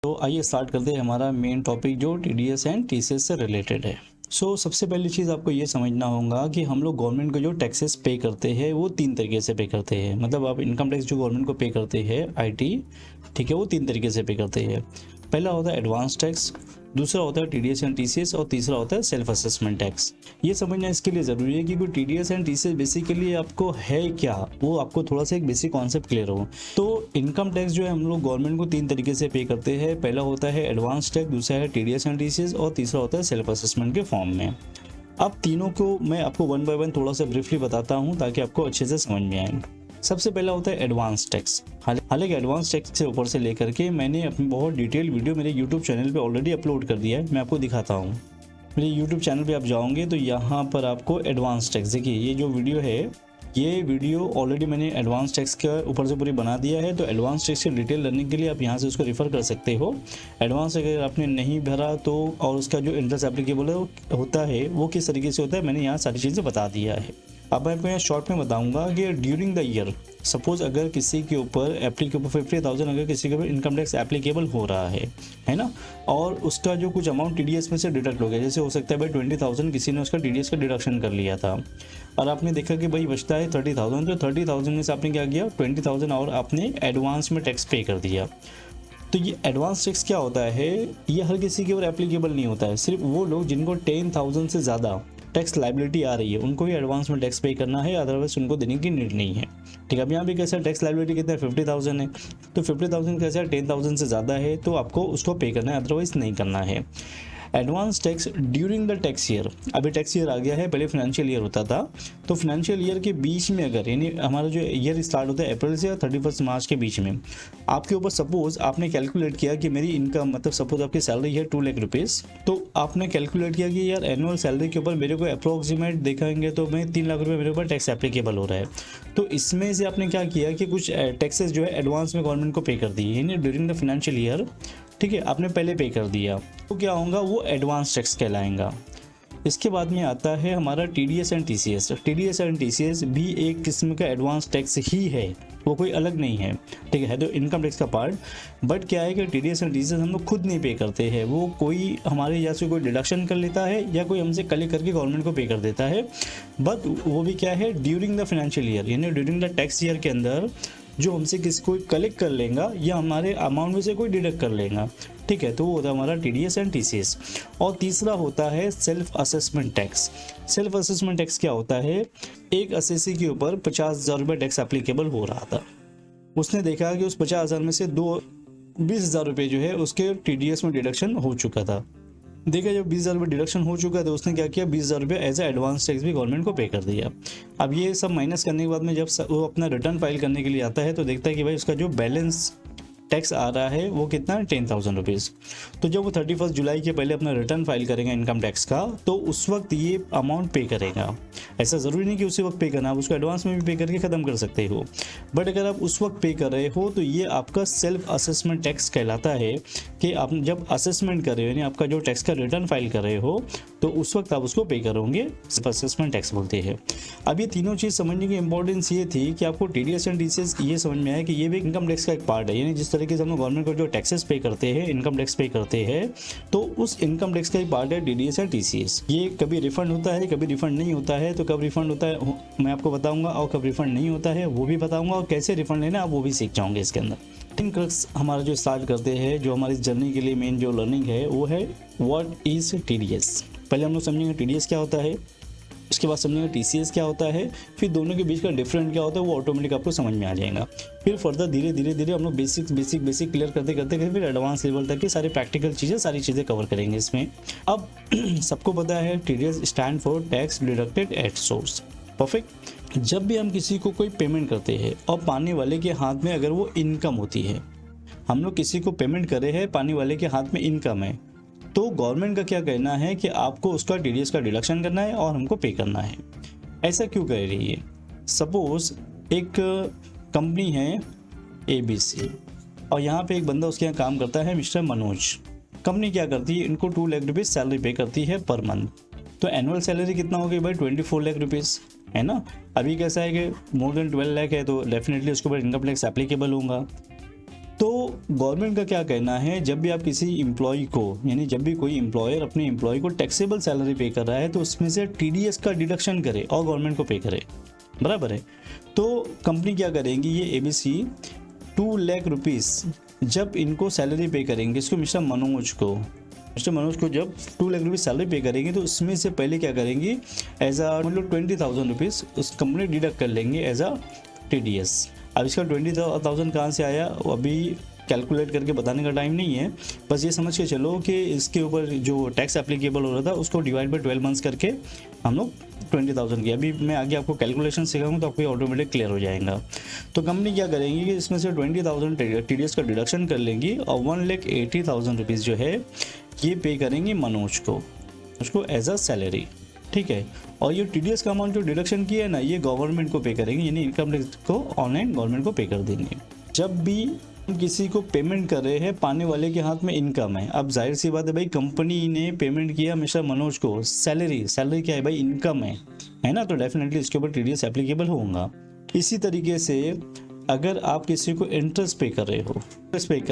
तो आइए स्टार्ट करते हैं हमारा मेन टॉपिक जो टीडीएस एंड टीसीएस से रिलेटेड है। सबसे पहली चीज़ आपको ये समझना होगा कि हम लोग गवर्नमेंट को जो टैक्सेस पे करते हैं वो 3 तरीके से पे करते हैं। मतलब आप इनकम टैक्स जो गवर्नमेंट को पे करते हैं आईटी, ठीक है, वो 3 तरीके से पे करते हैं। पहला होता है एडवांस टैक्स, दूसरा होता है टीडीएस एंड टीसीएस और तीसरा होता है सेल्फ असेसमेंट टैक्स। ये समझना इसके लिए ज़रूरी है कि टीडीएस एंड टीसीएस बेसिकली आपको है क्या, वो आपको थोड़ा सा एक बेसिक कॉन्सेप्ट क्लियर हो। तो इनकम टैक्स जो है हम लोग गवर्नमेंट को 3 तरीके से पे करते हैं। पहला होता है एडवांस टैक्स, दूसरा है टीडीएस एंड टीसीएस और तीसरा होता है सेल्फ असेसमेंट के फॉर्म में। अब तीनों को मैं आपको वन बाय वन थोड़ा सा ब्रीफली बताता हूँ ताकि आपको अच्छे से समझ में आए। सबसे पहला होता है एडवांस टैक्स। हालांकि एडवांस टैक्स से ऊपर से लेकर के मैंने अपनी बहुत डिटेल वीडियो मेरे यूट्यूब चैनल पे ऑलरेडी अपलोड कर दिया है। मैं आपको दिखाता हूँ। मेरे यूट्यूब चैनल पे आप जाओगे तो यहाँ पर आपको एडवांस टैक्स, देखिए ये जो वीडियो है, ये वीडियो ऑलरेडी मैंने एडवांस टैक्स के ऊपर से पूरी बना दिया है। तो एडवांस टैक्स की डिटेल लर्निंग के लिए आप यहाँ से उसको रेफर कर सकते हो। एडवांस अगर आपने नहीं भरा तो, और उसका जो इंटरेस्ट एप्लीकेबल होता है वो किस तरीके से होता है, मैंने यहाँ सारी चीज़ें बता दिया है। अब मैं आपको यहाँ शॉर्ट में बताऊंगा कि ड्यूरिंग द ईयर, सपोज अगर किसी के ऊपर 50,000 अगर किसी के ऊपर इनकम टैक्स एप्लीकेबल हो रहा है ना, और उसका जो कुछ अमाउंट टीडीएस में से डिडक्ट हो गया, जैसे हो सकता है भाई 20,000 किसी ने उसका टीडीएस का डिडक्शन कर लिया था और आपने देखा कि भाई बचता है 30,000, तो 30,000 में से आपने क्या किया, 20,000 और आपने एडवांस में टैक्स पे कर दिया। तो ये एडवांस टैक्स क्या होता है, ये हर किसी के ऊपर एप्लीकेबल नहीं होता है। सिर्फ वो लोग जिनको 10,000 से ज़्यादा टैक्स लाइबिलिटी आ रही है उनको ही एडवांस में टैक्स पे करना है, अदरवाइज उनको देने की नीड नहीं है। ठीक है, अब यहाँ पे कैसा टैक्स लाइबिलिटी कितना है, 50,000 है। तो 50,000 कैसा है, 10,000 से ज़्यादा है तो आपको उसको पे करना है, अदरवाइज नहीं करना है। Advance tax during the tax year, अभी टैक्स ईयर आ गया है, पहले फाइनेंशियल ईयर होता था। तो फाइनेंशियल ईयर के बीच में अगर, यानी हमारा जो ईयर स्टार्ट होता है अप्रैल से 31 मार्च के बीच में, आपके ऊपर सपोज आपने कैलकुलेट किया कि मेरी इनकम, मतलब सपोज आपकी सैलरी है 2 लाख रुपीज़, तो आपने कैलकुलेट किया कि यार एनुअल सैलरी के ऊपर मेरे को अप्रोक्सीमेट देखेंगे तो मैं 3 लाख रुपये मेरे ऊपर टैक्स एप्लीकेबल हो रहा है। तो इसमें से आपने क्या किया कि कुछ टैक्सेस जो है एडवांस में गवर्नमेंट को पे कर दिए, यानी ड्यूरिंग द फाइनेंशियल ईयर, ठीक है, आपने पहले पे कर दिया, तो क्या होगा, वो एडवांस टैक्स कहलाएगा। इसके बाद में आता है हमारा TDS and TCS. TDS and TCS भी एक किस्म का एडवांस टैक्स ही है, वो कोई अलग नहीं है, ठीक है, तो इनकम टैक्स का पार्ट। बट क्या है कि टीडीएस एंड टीसीएस हम लोग खुद नहीं पे करते हैं, वो कोई हमारे यहाँ से कोई डिडक्शन कर लेता है या कोई हमसे कलेक्ट करके गवर्नमेंट को पे कर देता है। बट वो भी क्या है, ड्यूरिंग द फाइनेंशियल ईयर, यानी ड्यूरिंग द टैक्स ईयर के अंदर जो हमसे किसी कोई कलेक्ट कर लेगा या हमारे अमाउंट में से कोई डिडक्ट कर लेगा, ठीक है, तो वो होता है हमारा टीडीएस एंड टीसीएस। और तीसरा होता है self assessment tax. Self assessment tax क्या होता है, एक असेसी के ऊपर 50,000 रुपये टैक्स एप्लीकेबल हो रहा था, उसने देखा कि उस 50,000 में से 20,000 रुपये जो है उसके टीडीएस में डिडक्शन हो चुका था। देखा जब 20,000 रुपये डिडक्शन हो चुका था, उसने क्या किया, 20,000 रुपये एज ए एडवांस टैक्स भी गवर्नमेंट को पे कर दिया। अब ये सब माइनस करने के बाद में जब वो अपना रिटर्न फाइल करने के लिए आता है तो देखता है कि भाई उसका जो बैलेंस टैक्स आ रहा है वो कितना है, 10,000 रुपीज़। तो जब वो 31 जुलाई के पहले अपना रिटर्न फाइल करेगा इनकम टैक्स का, तो उस वक्त ये अमाउंट पे करेगा। ऐसा ज़रूरी नहीं कि उसी वक्त पे करना, आप उसको एडवांस में भी पे करके ख़त्म कर सकते हो। बट अगर आप उस वक्त पे कर रहे हो तो ये आपका सेल्फ असेसमेंट टैक्स कहलाता है कि आप जब असेसमेंट कर रहे हो, यानी आपका जो टैक्स का रिटर्न फाइल कर रहे हो, तो उस वक्त आप उसको पे करोगे, सेल्फ असेसमेंट टैक्स बोलते हैं। अब ये तीनों चीज़ समझने की इंपॉर्टेंस ये थी कि आपको टीडीएस एंड टीसीएस ये समझ में आया कि ये भी इनकम टैक्स का एक पार्ट है, यानी जिस तरीके से हम लोग गवर्नमेंट को जो टैक्सेस पे करते हैं, इनकम टैक्स पे करते हैं, तो उस इनकम टैक्स का एक पार्ट है टीडीएस एंड टीसीएस। ये कभी रिफंड होता है, कभी रिफंड नहीं होता है। तो कब रिफंड होता है मैं आपको बताऊंगा, और कब रिफंड नहीं होता है वो भी बताऊंगा, और कैसे रिफंड लेना आप वो भी सीख जाओगे इसके अंदर। तीन क्रक्स हमारा जो स्टार्ट करते हैं, जो हमारी जर्नी के लिए मेन जो लर्निंग है वो है व्हाट इज टीडीएस। पहले हम लोग समझेंगे टीडीएस क्या होता है, उसके बाद समझेंगे टीसीएस क्या होता है, फिर दोनों के बीच का डिफरेंट क्या होता है वो ऑटोमेटिक आपको समझ में आ जाएगा। फिर फर्दर धीरे धीरे हम लोग बेसिक क्लियर करते करते फिर एडवांस लेवल तक की सारी प्रैक्टिकल चीज़ें, सारी चीज़ें कवर करेंगे इसमें। अब सबको पता है TDS stand for tax deducted at source, perfect. जब भी हम किसी को कोई पेमेंट करते हैं और पाने वाले के हाथ में अगर वो इनकम होती है, हम लोग किसी को पेमेंट कर रहे हैं, पाने वाले के हाथ में इनकम है, तो गवर्नमेंट का क्या कहना है कि आपको उसका टीडीएस का डिडक्शन करना है और हमको पे करना है। ऐसा क्यों कह रही है, सपोज एक कंपनी है ABC और यहाँ पे एक बंदा उसके यहाँ काम करता है, मिस्टर मनोज। कंपनी क्या करती है, इनको 2 लाख रुपीज़ सैलरी पे करती है पर मंथ। तो एनुअल सैलरी कितना हो गई भाई, 24 लाख रुपीज़, है ना। अभी कैसा है कि मोर देन 12 लाख है तो डेफिनेटली उसके ऊपर इनकम टैक्स एप्लीकेबल होगा। तो गवर्नमेंट का क्या कहना है, जब भी आप किसी एम्प्लॉय को, यानी जब भी कोई एम्प्लॉयर अपने एम्प्लॉय को टैक्सेबल सैलरी पे कर रहा है तो उसमें से टीडीएस का डिडक्शन करे और गवर्नमेंट को पे करे, बराबर है। तो कंपनी क्या करेंगी, ये एबीसी 2 लाख रुपीस जब इनको सैलरी पे करेंगे, इसको मिस्टर मनोज को जब 2 लाख रुपीज़ सैलरी पे करेंगे तो उसमें से पहले क्या करेंगे, एज अ मतलब 20,000 रुपीज़ उस कंपनी डिडक्ट कर लेंगे एज अ टीडीएस। अब इसका 20,000 कहाँ से आया वो अभी कैलकुलेट करके बताने का टाइम नहीं है, बस ये समझ के चलो कि इसके ऊपर जो टैक्स एप्लीकेबल हो रहा था उसको डिवाइड बाई 12 मंथ्स करके हम लोग 20,000 की, अभी मैं आगे आपको कैलकुलेशन सिखाऊंगा तो आपको ऑटोमेटिक क्लियर हो जाएगा। तो कंपनी क्या करेंगी कि इसमें से 20,000 टीडीएस का डिडक्शन कर लेंगी और 1,80,000 रुपीज़ जो है ये पे करेंगे मनोज को, उसको एज अ सैलरी, ठीक है। और ये टीडीएस का अमाउंट जो डिडक्शन किया है ना, ये गवर्नमेंट को पे करेंगे, यानी इनकम टैक्स को ऑनलाइन गवर्नमेंट को पे कर देंगे। जब भी हम किसी को पेमेंट कर रहे हैं, पाने वाले के हाथ में इनकम है, अब जाहिर सी बात है भाई, कंपनी ने पेमेंट किया मिस्टर मनोज को सैलरी क्या है भाई, इनकम है ना, तो डेफिनेटली इसके ऊपर टीडीएस एप्लीकेबल होगा। इसी तरीके से अगर आप किसी को इंटरेस्ट पे कर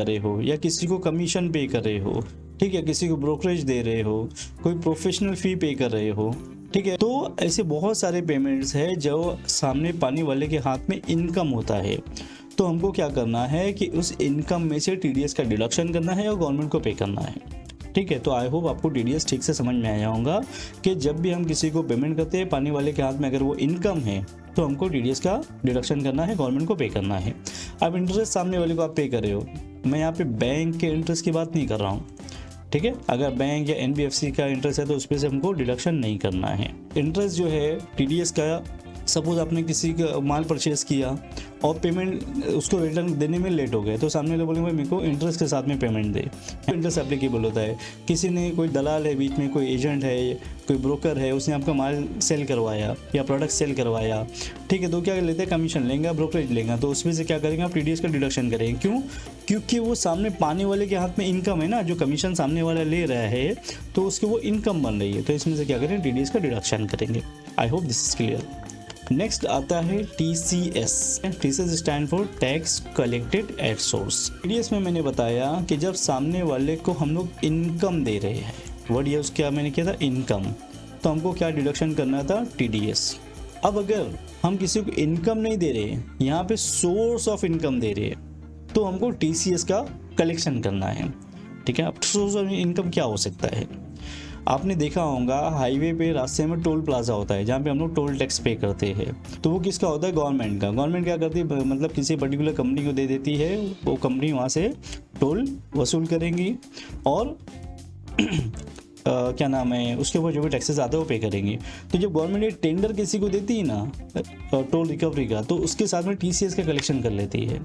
रहे हो या किसी को कमीशन पे कर रहे हो, ठीक है, किसी को ब्रोकरेज दे रहे हो, कोई प्रोफेशनल फी पे कर रहे हो, ठीक है, तो ऐसे बहुत सारे पेमेंट्स है जो सामने पाने वाले के हाथ में इनकम होता है। तो हमको क्या करना है कि उस इनकम में से टीडीएस का डिडक्शन करना है और गवर्नमेंट को पे करना है, ठीक है। तो आई होप आपको टीडीएस ठीक से समझ में आया होगा कि जब भी हम किसी को पेमेंट करते हैं, पाने वाले के हाथ में अगर वो इनकम है तो हमको टीडीएस का डिडक्शन करना है, गवर्नमेंट को पे करना है। अब इंटरेस्ट सामने वाले को आप पे कर रहे हो, मैं यहाँ पे बैंक के इंटरेस्ट की बात नहीं कर रहा हूँ, ठीक है। अगर बैंक या एनबीएफसी का इंटरेस्ट है तो उस पर से हमको डिडक्शन नहीं करना है। इंटरेस्ट जो है टीडीएस का, सपोज आपने किसी का माल परचेज किया और पेमेंट उसको रिटर्न देने में लेट हो गए, तो सामने वाले बोलेंगे मेरे को इंटरेस्ट के साथ में पेमेंट दे, इंटरेस्ट एप्लीकेबल होता है। किसी ने, कोई दलाल है बीच में, कोई एजेंट है, कोई ब्रोकर है, उसने आपका माल सेल करवाया या प्रोडक्ट सेल करवाया, ठीक है, तो क्या लेते हैं, कमीशन लेंगे, ब्रोकरेज लेंगे, तो उसमें से क्या करेंगे आप, टीडीएस का डिडक्शन करेंगे। क्यों? क्योंकि वो सामने पाने वाले के हाथ में इनकम है ना, जो कमीशन सामने वाला ले रहा है तो उसकी वो इनकम बन रही है, तो इसमें से क्या करें, टीडीएस का डिडक्शन करेंगे। I hope this is clear. Next आता है TCS। TCS stand for tax collected at source. TDS में मैंने बताया कि जब सामने वाले को हम लोग इनकम दे रहे हैं, वर्ड यूज क्या मैंने किया था, इनकम, तो हमको क्या डिडक्शन करना था, TDS। अब अगर हम किसी को इनकम नहीं दे रहे, यहाँ पे सोर्स ऑफ इनकम दे रहे हैं, तो हमको TCS का कलेक्शन करना है, ठीक है। अब सोर्स ऑफ इनकम क्या हो सकता है, आपने देखा होगा हाईवे पे रास्ते में टोल प्लाजा होता है जहाँ पे हम लोग टोल टैक्स पे करते हैं, तो वो किसका होता है, गवर्नमेंट का। गवर्नमेंट क्या करती है, मतलब किसी पर्टिकुलर कंपनी को दे देती है, वो कंपनी वहाँ से टोल वसूल करेंगी और क्या नाम है, उसके ऊपर जो भी टैक्सेस आते हैं वो पे करेंगी। तो जब गवर्नमेंट ये टेंडर किसी को देती है ना टोल रिकवरी का, तो उसके साथ में TCS का कलेक्शन कर लेती है।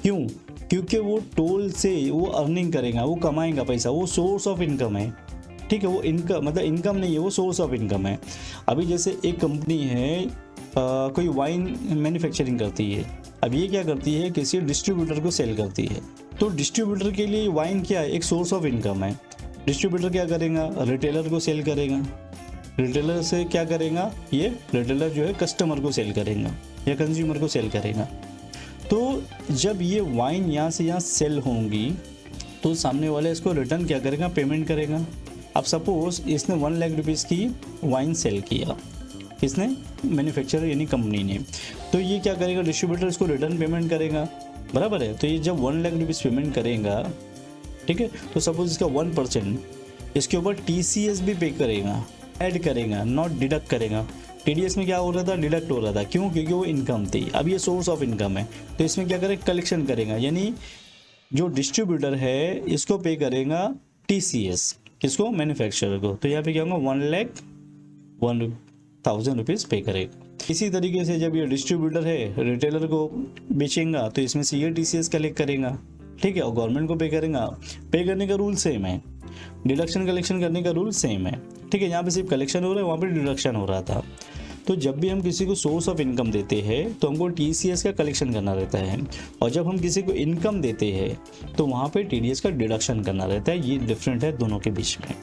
क्यों? क्योंकि वो टोल से वो अर्निंग करेगा, वो कमाएगा पैसा, वो सोर्स ऑफ इनकम है, ठीक है। वो इनकम मतलब इनकम नहीं है, वो सोर्स ऑफ इनकम है। अभी जैसे एक कंपनी है कोई वाइन मैन्युफैक्चरिंग करती है, अब ये क्या करती है, किसी डिस्ट्रीब्यूटर को सेल करती है, तो डिस्ट्रीब्यूटर के लिए वाइन क्या है, एक सोर्स ऑफ इनकम है। डिस्ट्रीब्यूटर क्या करेगा, रिटेलर को सेल करेगा, रिटेलर से क्या करेगा, ये रिटेलर जो है कस्टमर को सेल करेगा या कंज्यूमर को सेल करेगा। तो जब ये वाइन यहाँ से यहाँ सेल होंगी तो सामने वाले इसको रिटर्न क्या करेगा, पेमेंट करेगा। अब सपोज इसने 1 लाख रुपीज़ की वाइन सेल किया, इसने मैन्युफैक्चरर यानी कंपनी ने, तो ये क्या करेगा, डिस्ट्रीब्यूटर इसको रिटर्न पेमेंट करेगा, बराबर है। तो ये जब 1 लाख रुपीज़ पेमेंट करेगा, ठीक है, तो सपोज इसका 1% इसके ऊपर TCS भी पे करेगा, ऐड करेगा, नॉट डिडक्ट करेगा। TDS में क्या हो रहा था, डिडक्ट हो रहा था, क्यों? क्योंकि वो इनकम थी। अब ये सोर्स ऑफ इनकम है, तो इसमें क्या करेगा, कलेक्शन करेगा, यानी जो डिस्ट्रीब्यूटर है इसको पे करेगा TCS, किसको, मैन्युफैक्चरर को। तो यहाँ पे क्या होगा, 1,01,000 रुपीज़ पे करेगा। इसी तरीके से जब ये डिस्ट्रीब्यूटर है रिटेलर को बेचेगा, तो इसमें से ये TCS कलेक्ट करेगा, ठीक है, और गवर्नमेंट को पे करेगा। पे करने का रूल सेम है, डिडक्शन कलेक्शन करने का रूल सेम है, ठीक है। यहाँ पे सिर्फ कलेक्शन हो रहा है, वहाँ पे डिडक्शन हो रहा था। तो जब भी हम किसी को सोर्स ऑफ इनकम देते हैं तो हमको TCS का कलेक्शन करना रहता है, और जब हम किसी को इनकम देते हैं तो वहाँ पे TDS का डिडक्शन करना रहता है। ये डिफरेंट है दोनों के बीच में।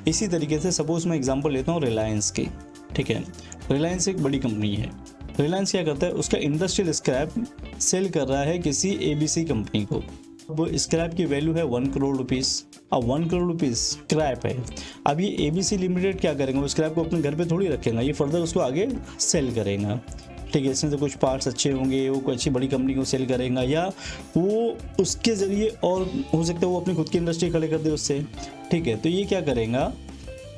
इसी तरीके से सपोज मैं एग्जांपल लेता हूँ रिलायंस की, ठीक है। रिलायंस एक बड़ी कंपनी है। रिलायंस क्या करता है, उसका इंडस्ट्रियल स्क्रैप सेल कर रहा है किसी ABC कंपनी को, अब स्क्रैप की वैल्यू है 1 करोड़ रुपीज़। अब 1 करोड़ रुपीज़ स्क्रैप है। अब ये ABC लिमिटेड क्या करेंगे, वो स्क्रैप को अपने घर पे थोड़ी रखेगा, ये फर्दर उसको आगे सेल करेगा। ठीक है, इसमें से कुछ पार्ट्स अच्छे होंगे, वो कोई अच्छी बड़ी कंपनी को सेल करेगा, या वो उसके ज़रिए और हो सकता है वो अपनी खुद की इंडस्ट्री खड़े कर दे उससे। ठीक है, तो ये क्या करेगा,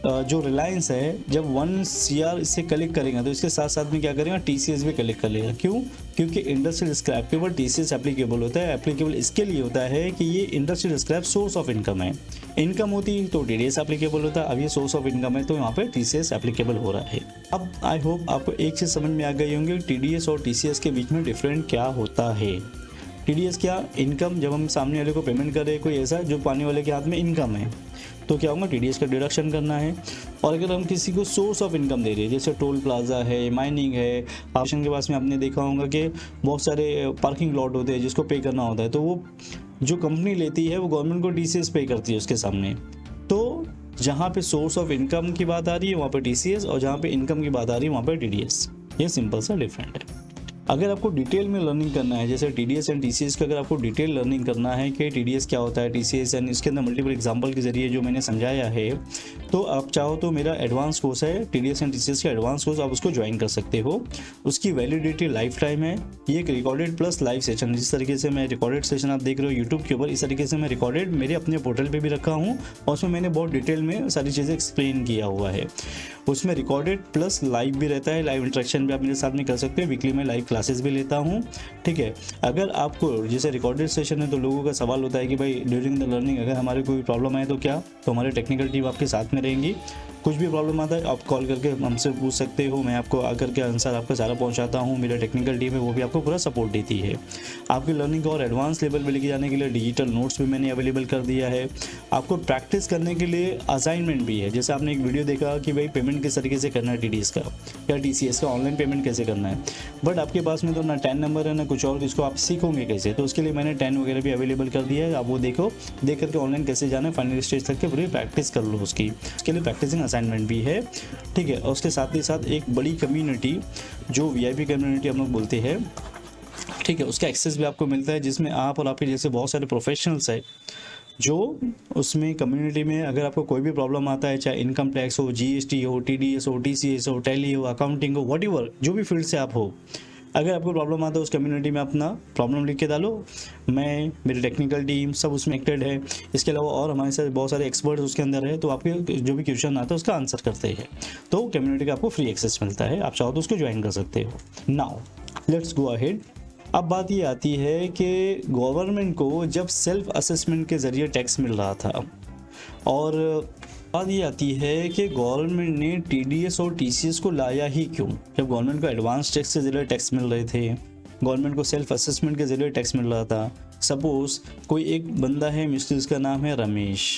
जो रिलायंस है जब 1 CR इससे कलेक्ट करेगा तो इसके साथ साथ में क्या करेगा, TCS भी कलेक्ट कर लेगा। क्यों? क्योंकि इंडस्ट्रियल स्क्रैप के ऊपर TCS एप्लीकेबल होता है। एप्लीकेबल इसके लिए होता है कि ये industrial scrap source of income है, इनकम होती तो TDS एप्लीकेबल होता। अब ये सोर्स ऑफ इनकम है तो यहाँ पे TCS एप्लीकेबल हो रहा है। अब आई होप आपको एक चीज़ समझ में आ गई होंगी, TDS और TCS के बीच में डिफरेंट क्या होता है। TDS क्या, इनकम, जब हम सामने वाले को पेमेंट कर रहे हैं कोई ऐसा जो पाने वाले के हाथ में इनकम है तो क्या होगा, TDS का डिडक्शन करना है। और अगर हम किसी को सोर्स ऑफ इनकम दे रहे हैं, जैसे टोल प्लाजा है, माइनिंग है, स्टेशन के पास में आपने देखा होगा कि बहुत सारे पार्किंग लॉट होते हैं जिसको पे करना होता है, तो वो जो कंपनी लेती है वो गवर्नमेंट को TCS पे करती है उसके सामने। तो जहाँ पे सोर्स ऑफ इनकम की बात आ रही है वहाँ पे TCS, और जहाँ पे इनकम की बात आ रही है वहाँ पे TDS। ये सिंपल सा डिफरेंट है। अगर आपको डिटेल में लर्निंग करना है, जैसे TDS एंड TCS का अगर आपको डिटेल लर्निंग करना है कि TDS क्या होता है, TCS एंड इसके अंदर मल्टीपल एग्जांपल के जरिए जो मैंने समझाया है, तो आप चाहो तो मेरा एडवांस कोर्स है TDS एंड TCS का एडवांस कोर्स, आप उसको ज्वाइन कर सकते हो। उसकी वैलिडिटी लाइफ टाइम है। ये एक रिकॉर्डेड प्लस लाइव सेशन, जिस तरीके से मैं रिकॉर्डेड सेशन आप देख रहे हो यूट्यूब के ऊपर, इस तरीके से मैं रिकॉर्डेड मेरे अपने पोर्टल पर भी रखा हूँ और उसमें मैंने बहुत डिटेल में सारी चीज़ें एक्सप्लेन किया हुआ है। उसमें रिकॉर्डेड प्लस लाइव भी रहता है, लाइव इंटरेक्शन भी आप मेरे साथ में कर सकते हैं। वीकली में लाइव क्लासेस भी लेता हूँ। ठीक है, अगर आपको जैसे रिकॉर्डेड सेशन है तो लोगों का सवाल होता है कि भाई ड्यूरिंग द लर्निंग अगर हमारे कोई प्रॉब्लम आए तो क्या, तो हमारी टेक्निकल टीम आपके साथ में रहेंगी। कुछ भी प्रॉब्लम आता है आप कॉल करके हमसे पूछ सकते हो, मैं आपको आकर के आंसर आपका सारा पहुंचाता हूं। मेरा टेक्निकल टीम है वो भी आपको पूरा सपोर्ट देती है। आपकी लर्निंग को और एडवांस लेवल पे लेके जाने के लिए डिजिटल नोट्स भी मैंने अवेलेबल कर दिया है। आपको प्रैक्टिस करने के लिए असाइनमेंट भी है। जैसे आपने एक वीडियो देखा कि भाई पेमेंट किस तरीके से करना है TDS का या TCS का, ऑनलाइन पेमेंट कैसे करना है, बट आपके पास में तो ना 10 नंबर है ना कुछ और, इसको आप सीखोगे कैसे, तो उसके लिए मैंने 10 वगैरह भी अवेलेबल कर दिया है। आप वो देखो, देख करके ऑनलाइन कैसे जाना है, फाइनल स्टेज तक के पूरी प्रैक्टिस कर लो उसकी। उसके लिए प्रैक्टिसिंग असाइनमेंट भी है। ठीक है, और उसके साथ ही साथ एक बड़ी कम्युनिटी जो VIP कम्युनिटी हम लोग बोलते हैं, ठीक है, उसका एक्सेस भी आपको मिलता है, जिसमें आप और आपके जैसे बहुत सारे प्रोफेशनल्स है जो उसमें कम्युनिटी में अगर आपको कोई भी प्रॉब्लम आता है, चाहे इनकम टैक्स हो, GST हो, TDS हो, TCS हो, टैली हो, अकाउंटिंग हो, व्हाटएवर जो भी फील्ड से आप हो, अगर आपको प्रॉब्लम आता है उस कम्युनिटी में अपना प्रॉब्लम लिख के डालो। मैं, मेरी टेक्निकल टीम सब उसमें एक्टेड है। इसके अलावा और हमारे साथ बहुत सारे एक्सपर्ट्स उसके अंदर है, तो आपके जो भी क्वेश्चन आता है उसका आंसर करते हैं। तो कम्युनिटी का आपको फ्री एक्सेस मिलता है, आप चाहो तो उसको ज्वाइन कर सकते हो। Now let's go ahead. अब बात ये आती है कि गवर्नमेंट को जब सेल्फ असेसमेंट के ज़रिए टैक्स मिल रहा था, और बात ये आती है कि गवर्नमेंट ने TDS और TCS को लाया ही क्यों, जब गवर्नमेंट को एडवांस टैक्स के ज़रिए टैक्स मिल रहे थे, गवर्नमेंट को सेल्फ असेसमेंट के ज़रिए टैक्स मिल रहा था। सपोज़ कोई एक बंदा है, मिस्टर जिसका नाम है रमेश।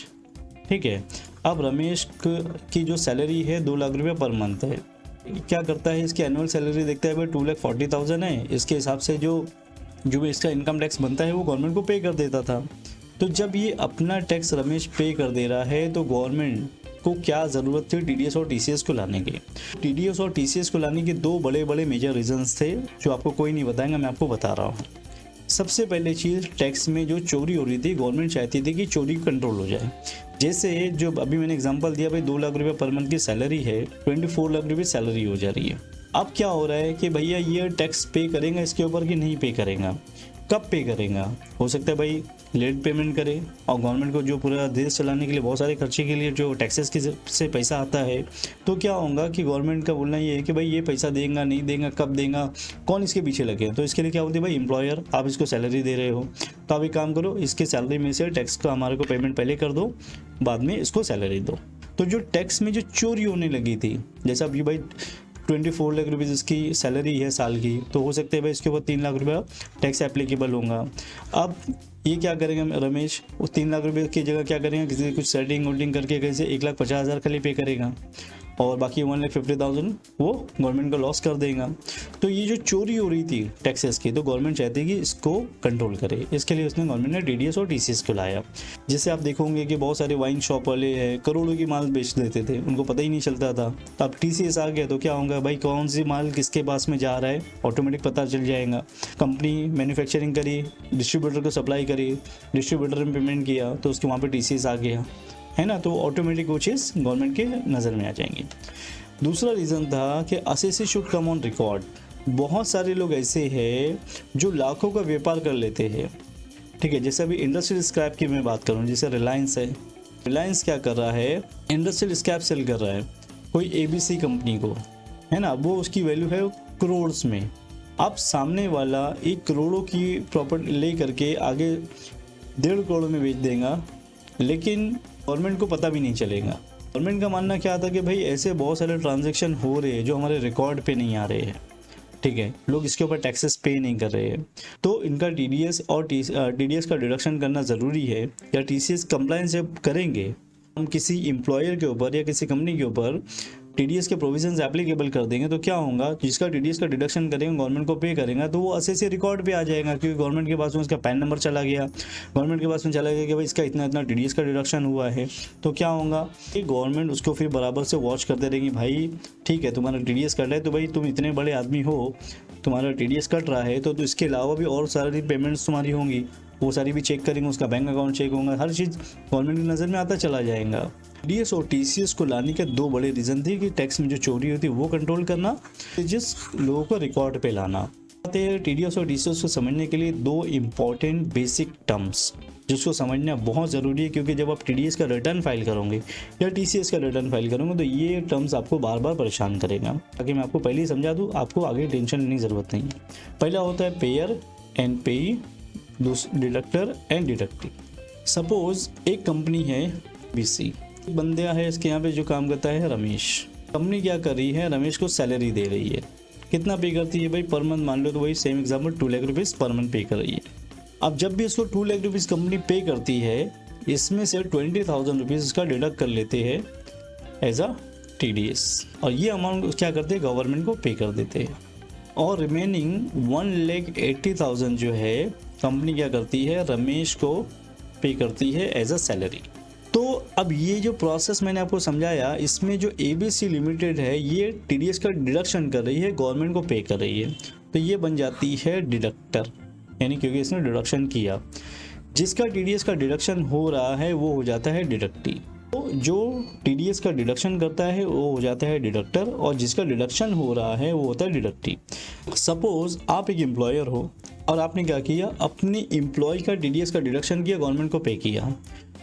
ठीक है, अब रमेश की जो सैलरी है 2 लाख रुपये पर मंथ है। क्या करता है, इसकी एनुअल सैलरी देखता है भाई 2,40,000 है, इसके हिसाब से जो भी इसका इनकम टैक्स बनता है वो गवर्नमेंट को पे कर देता था। तो जब ये अपना टैक्स रमेश पे कर दे रहा है तो गवर्नमेंट को क्या ज़रूरत थी TDS और TCS को लाने की। TDS और TCS को लाने के 2 बड़े बड़े मेजर रीजंस थे जो आपको कोई नहीं बताएगा, मैं आपको बता रहा हूँ। सबसे पहले चीज़, टैक्स में जो चोरी हो रही थी, गवर्नमेंट चाहती थी कि चोरी कंट्रोल हो जाए। जैसे जो अभी मैंने एग्जांपल दिया भाई 2 लाख रुपये पर मंथ की सैलरी है, 24 लाख रुपये सैलरी हो जा रही है। अब क्या हो रहा है कि भैया ये टैक्स पे करेगा इसके ऊपर कि नहीं पे करेगा, कब पे करेगा। हो सकता है भाई लेट पेमेंट करे, और गवर्नमेंट को जो पूरा देश चलाने के लिए बहुत सारे खर्चे के लिए जो टैक्सेस की से पैसा आता है, तो क्या होगा कि गवर्नमेंट का बोलना ये है कि भाई ये पैसा देगा नहीं देगा, कब देगा, कौन इसके पीछे लगे। तो इसके लिए क्या बोलते हैं भाई, एम्प्लॉयर आप इसको सैलरी दे रहे हो तो आप एक काम करो, इसके सैलरी में से टैक्स का हमारे को पेमेंट पहले कर दो, बाद में इसको सैलरी दो। तो जो टैक्स में जो चोरी होने लगी थी, जैसा अभी भाई 24 लाख रुपीज़ इसकी सैलरी है साल की, तो हो सकते हैं भाई इसके ऊपर 3 लाख रुपया टैक्स एप्लीकेबल होगा। अब ये क्या करेगा रमेश, उस 3 लाख रुपये की जगह क्या करेगा, किसी कुछ सेटिंग वोटिंग करके कैसे 1,50,000 खाली पे करेगा। और बाकी 1,50,000 वो गवर्नमेंट का लॉस कर देगा। तो ये जो चोरी हो रही थी टैक्सेस की, तो गवर्नमेंट चाहती है कि इसको कंट्रोल करे। इसके लिए उसने गवर्नमेंट ने टीडीएस और टीसीएस को लाया। जिससे आप देखोगे कि बहुत सारे वाइन शॉप वाले हैं करोड़ों की माल बेच देते थे, उनको पता ही नहीं चलता था। तो अब टीसीएस आ गया तो क्या होगा भाई, कौन सी माल किसके पास में जा रहा है ऑटोमेटिक पता चल जाएगा। कंपनी मैन्युफैक्चरिंग करी, डिस्ट्रीब्यूटर को सप्लाई करी, डिस्ट्रीब्यूटर ने पेमेंट किया तो उसके वहाँ पर टीसीएस आ गया, है ना। तो ऑटोमेटिक वो चीज़ गवर्नमेंट के नज़र में आ जाएंगी। दूसरा रीज़न था कि assessee should come on record. बहुत सारे लोग ऐसे हैं जो लाखों का व्यापार कर लेते हैं, ठीक है। जैसे अभी इंडस्ट्रियल स्क्रैप की मैं बात करूँ, जैसे रिलायंस है, रिलायंस क्या कर रहा है, इंडस्ट्रियल स्क्रैप सेल कर रहा है कोई एबीसी कंपनी को, है ना। वो उसकी वैल्यू है करोड़्स में। अब सामने वाला 1 करोड़ों की प्रॉपर्टी ले करके आगे 1.5 करोड़ में बेच देगा, लेकिन गवर्नमेंट को पता भी नहीं चलेगा। गवर्नमेंट का मानना क्या था कि भाई ऐसे बहुत सारे ट्रांजैक्शन हो रहे हैं जो हमारे रिकॉर्ड पे नहीं आ रहे हैं, ठीक है, लोग इसके ऊपर टैक्सेस पे नहीं कर रहे हैं, तो इनका टीडीएस और टीडीएस का डिडक्शन करना ज़रूरी है। या टीसीएस कंप्लायंस जब करेंगे हम किसी एम्प्लॉयर के ऊपर या किसी कंपनी के ऊपर टीडीएस के प्रोविजंस एप्लीकेबल कर देंगे तो क्या होगा, जिसका टीडीएस का डिडक्शन करेंगे गवर्नमेंट को पे करेगा तो वो असेसी रिकॉर्ड पे आ जाएगा, क्योंकि गवर्नमेंट के पास में उसका पैन नंबर चला गया, गवर्नमेंट के पास में चला गया कि भाई इसका इतना इतना टीडीएस का डिडक्शन हुआ है। तो क्या होगा कि गवर्नमेंट उसको फिर बराबर से वॉच करते रहेंगे, भाई ठीक है तुम्हारा टीडीएस कट है तो भाई तुम इतने बड़े आदमी हो, तुम्हारा टीडीएस कट रहा है तो इसके अलावा भी और सारी पेमेंट्स तुम्हारी होंगी, वो सारी भी चेक करेंगे, उसका बैंक अकाउंट चेक होगा, हर चीज़ गवर्नमेंट की नज़र में आता चला जाएगा। टीडीएस और टीसीएस को लाने के 2 बड़े रीज़न थे कि टैक्स में जो चोरी होती है वो कंट्रोल करना, जिस लोगों को रिकॉर्ड पे लाना। टीडीएस और टीसीएस को समझने के लिए 2 इम्पॉर्टेंट बेसिक टर्म्स जिसको समझना बहुत ज़रूरी है, क्योंकि जब आप टीडीएस का रिटर्न फाइल करोगे या टीसीएस का रिटर्न फाइल करोगे तो ये टर्म्स आपको बार बार परेशान करेगा। ताकि मैं आपको पहले ही समझा दूँ, आपको आगे टेंशन लेने की ज़रूरत नहीं है। पहला होता है पेयर एंड पेई, डिडक्टर एंड डिडक्टी। सपोज एक कंपनी है बीसी, बंदा है इसके यहाँ पे जो काम करता है रमेश। कंपनी क्या कर रही है, रमेश को सैलरी दे रही है। कितना पे करती है भाई, पर मंथ मान लो तो वही same example 2 lakh rupees per month पे कर रही है। अब जब भी इसको 2 लाख रुपीज़ कंपनी पे करती है, इसमें से 20,000 रुपीज़ इसका डिडक्ट कर लेते हैं एज अ टीडीएस, और ये अमाउंट क्या करते हैं गवर्नमेंट को पे कर देते हैं। और रिमेनिंग 1,80,000 जो है कंपनी क्या करती है, रमेश को पे करती है एज अ सैलरी। तो अब ये जो प्रोसेस मैंने आपको समझाया, इसमें जो एबीसी लिमिटेड है ये टीडीएस का डिडक्शन कर रही है, गवर्नमेंट को पे कर रही है, तो ये बन जाती है डिडक्टर, यानी क्योंकि इसने डिडक्शन किया। जिसका टीडीएस का डिडक्शन हो रहा है वो हो जाता है डिडक्टी। तो जो टीडीएस का डिडक्शन करता है वो हो जाता है डिडक्टर, और जिसका डिडक्शन हो रहा है वो होता है डिडक्टी। सपोज आप एक एम्प्लॉयर हो और आपने क्या किया, अपने एम्प्लॉय का टीडीएस का डिडक्शन किया, गवर्नमेंट को पे किया,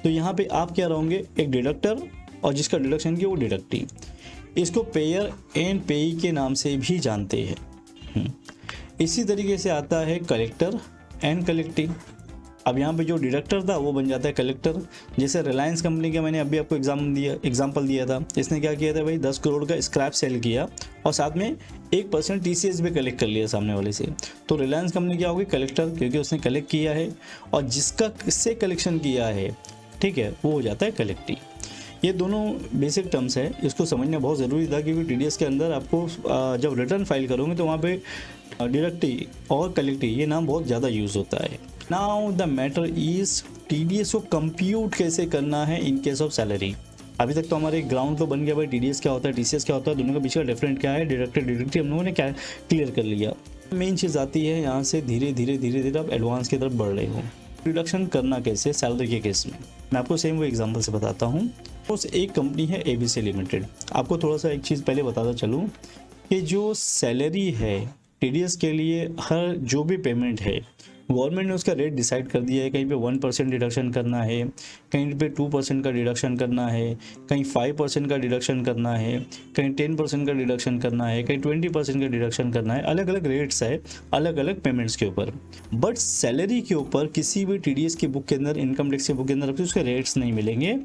तो यहाँ पे आप क्या रहोगे, एक डिडक्टर, और जिसका डिडक्शन किया वो डिडक्टी। इसको पेयर एंड पेई के नाम से भी जानते हैं। इसी तरीके से आता है कलेक्टर एंड कलेक्टी। अब यहाँ पे जो डिडक्टर था वो बन जाता है कलेक्टर। जैसे रिलायंस कंपनी का मैंने अभी आपको एग्जाम्पल दिया था, इसने क्या किया था भाई, 10 करोड़ का स्क्रैप सेल किया और साथ में 1% टीसीएस भी कलेक्ट कर लिया सामने वाले से, तो रिलायंस कंपनी क्या होगी, कलेक्टर, क्योंकि उसने कलेक्ट किया है, और जिसका किससे कलेक्शन किया है, ठीक है, वो हो जाता है कलेक्टी। ये दोनों बेसिक टर्म्स है, इसको समझना बहुत ज़रूरी था, क्योंकि टीडीएस के अंदर आपको जब रिटर्न फाइल करोगे तो वहाँ पे डिडक्टी और कलेक्टी ये नाम बहुत ज़्यादा यूज़ होता है। Now the matter is TDS को कंप्यूट कैसे करना है इन केस ऑफ सैलरी। अभी तक तो हमारे ग्राउंड तो बन गया भाई, टीडीएस क्या होता है, टीसीएस क्या होता है, दोनों के बीच का डिफरेंट क्या है, डिडक्टर डिडक्टी हम लोगों ने क्या क्लियर कर लिया। मेन चीज़ आती है यहाँ से धीरे धीरे आप एडवांस की तरफ बढ़ रहे हो। डिडक्शन करना कैसे सैलरी के केस में, मैं आपको सेम वो एग्जांपल से बताता हूँ। उस एक कंपनी है एबीसी लिमिटेड। आपको थोड़ा सा एक चीज़ पहले बताता चलूँ कि जो सैलरी है टीडीएस के लिए, हर जो भी पेमेंट है गवर्नमेंट ने उसका रेट डिसाइड कर दिया है। कहीं पे 1% डिडक्शन करना है, कहीं पे 2% का डिडक्शन करना है, कहीं 5% का डिडक्शन करना है, कहीं 10% का डिडक्शन करना है, कहीं 20% का डिडक्शन करना है। अलग अलग रेट्स है अलग अलग पेमेंट्स के ऊपर। बट सैलरी के ऊपर किसी भी टीडीएस की बुक के अंदर, इनकम टैक्स की बुक के अंदर आपको उसके रेट्स नहीं मिलेंगे।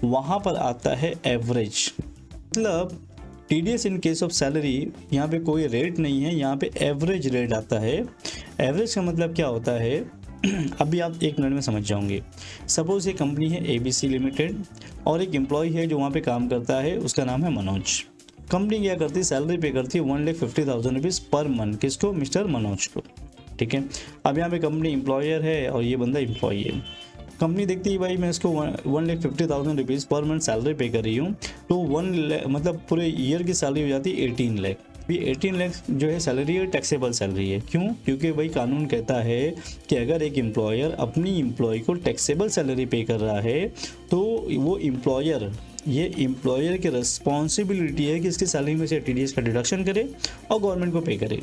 वहाँ पर आता है एवरेज। मतलब TDS in case of salary यहाँ पे कोई रेट नहीं है, यहाँ पे एवरेज रेट आता है। एवरेज का मतलब क्या होता है अभी आप 1 मिनट में समझ जाओगे। सपोज ये कंपनी है एबीसी लिमिटेड और एक एम्प्लॉय है जो वहाँ पे काम करता है, उसका नाम है मनोज। कंपनी क्या करती है, सैलरी पे करती है 1,50,000 रुपीज़ पर मंथ, किसको, मिस्टर मनोज को। ठीक है, अब यहाँ पे कंपनी एम्प्लॉयर है और ये बंदा एम्प्लॉई है। कंपनी देखती है भाई मैं इसको 1,50,000 रुपीज़ पर मंथ सैलरी पे कर रही हूँ, तो 1 लाख मतलब पूरे ईयर की सैलरी हो जाती है 18 लाख। भी 18 लाख जो है सैलरी है, टैक्सेबल सैलरी है। क्यों? क्योंकि भाई कानून कहता है कि अगर एक एम्प्लॉयर अपनी एम्प्लॉय को टैक्सेबल सैलरी पे कर रहा है तो वो एम्प्लॉयर, ये एम्प्लॉयर की रिस्पॉन्सिबिलिटी है कि इसकी सैलरी में से टीडीएस का डिडक्शन करे और गवर्नमेंट को पे करे।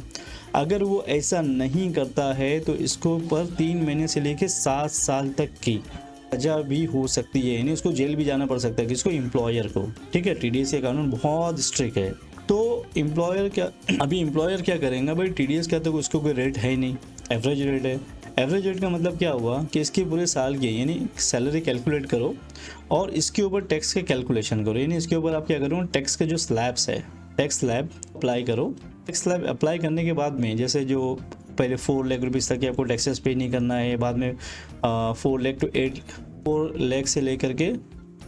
अगर वो ऐसा नहीं करता है तो इसको पर 3 महीने से लेकर 7 साल तक की सजा भी हो सकती है, यानी उसको जेल भी जाना पड़ सकता है, किसको, एम्प्लॉयर को। ठीक है, टीडीएस का कानून बहुत स्ट्रिक्ट है। तो एम्प्लॉयर क्या, अभी एम्प्लॉयर क्या करेंगे भाई, टीडीएस का तो उसको कोई रेट है ही नहीं, एवरेज रेट है। एवरेज रेट का मतलब क्या हुआ कि इसके पूरे साल की यानी सैलरी कैलकुलेट करो और इसके ऊपर टैक्स के कैलकुलेशन करो, यानी इसके ऊपर आप क्या करो, टैक्स के जो स्लैब्स है, टैक्स स्लैब अप्लाई करो। टैक्स स्लैब अप्लाई करने के बाद में जैसे जो पहले 4 लाख रुपीज़ तक आपको टैक्सेस पे नहीं करना है, बाद में 4 लाख से लेकर के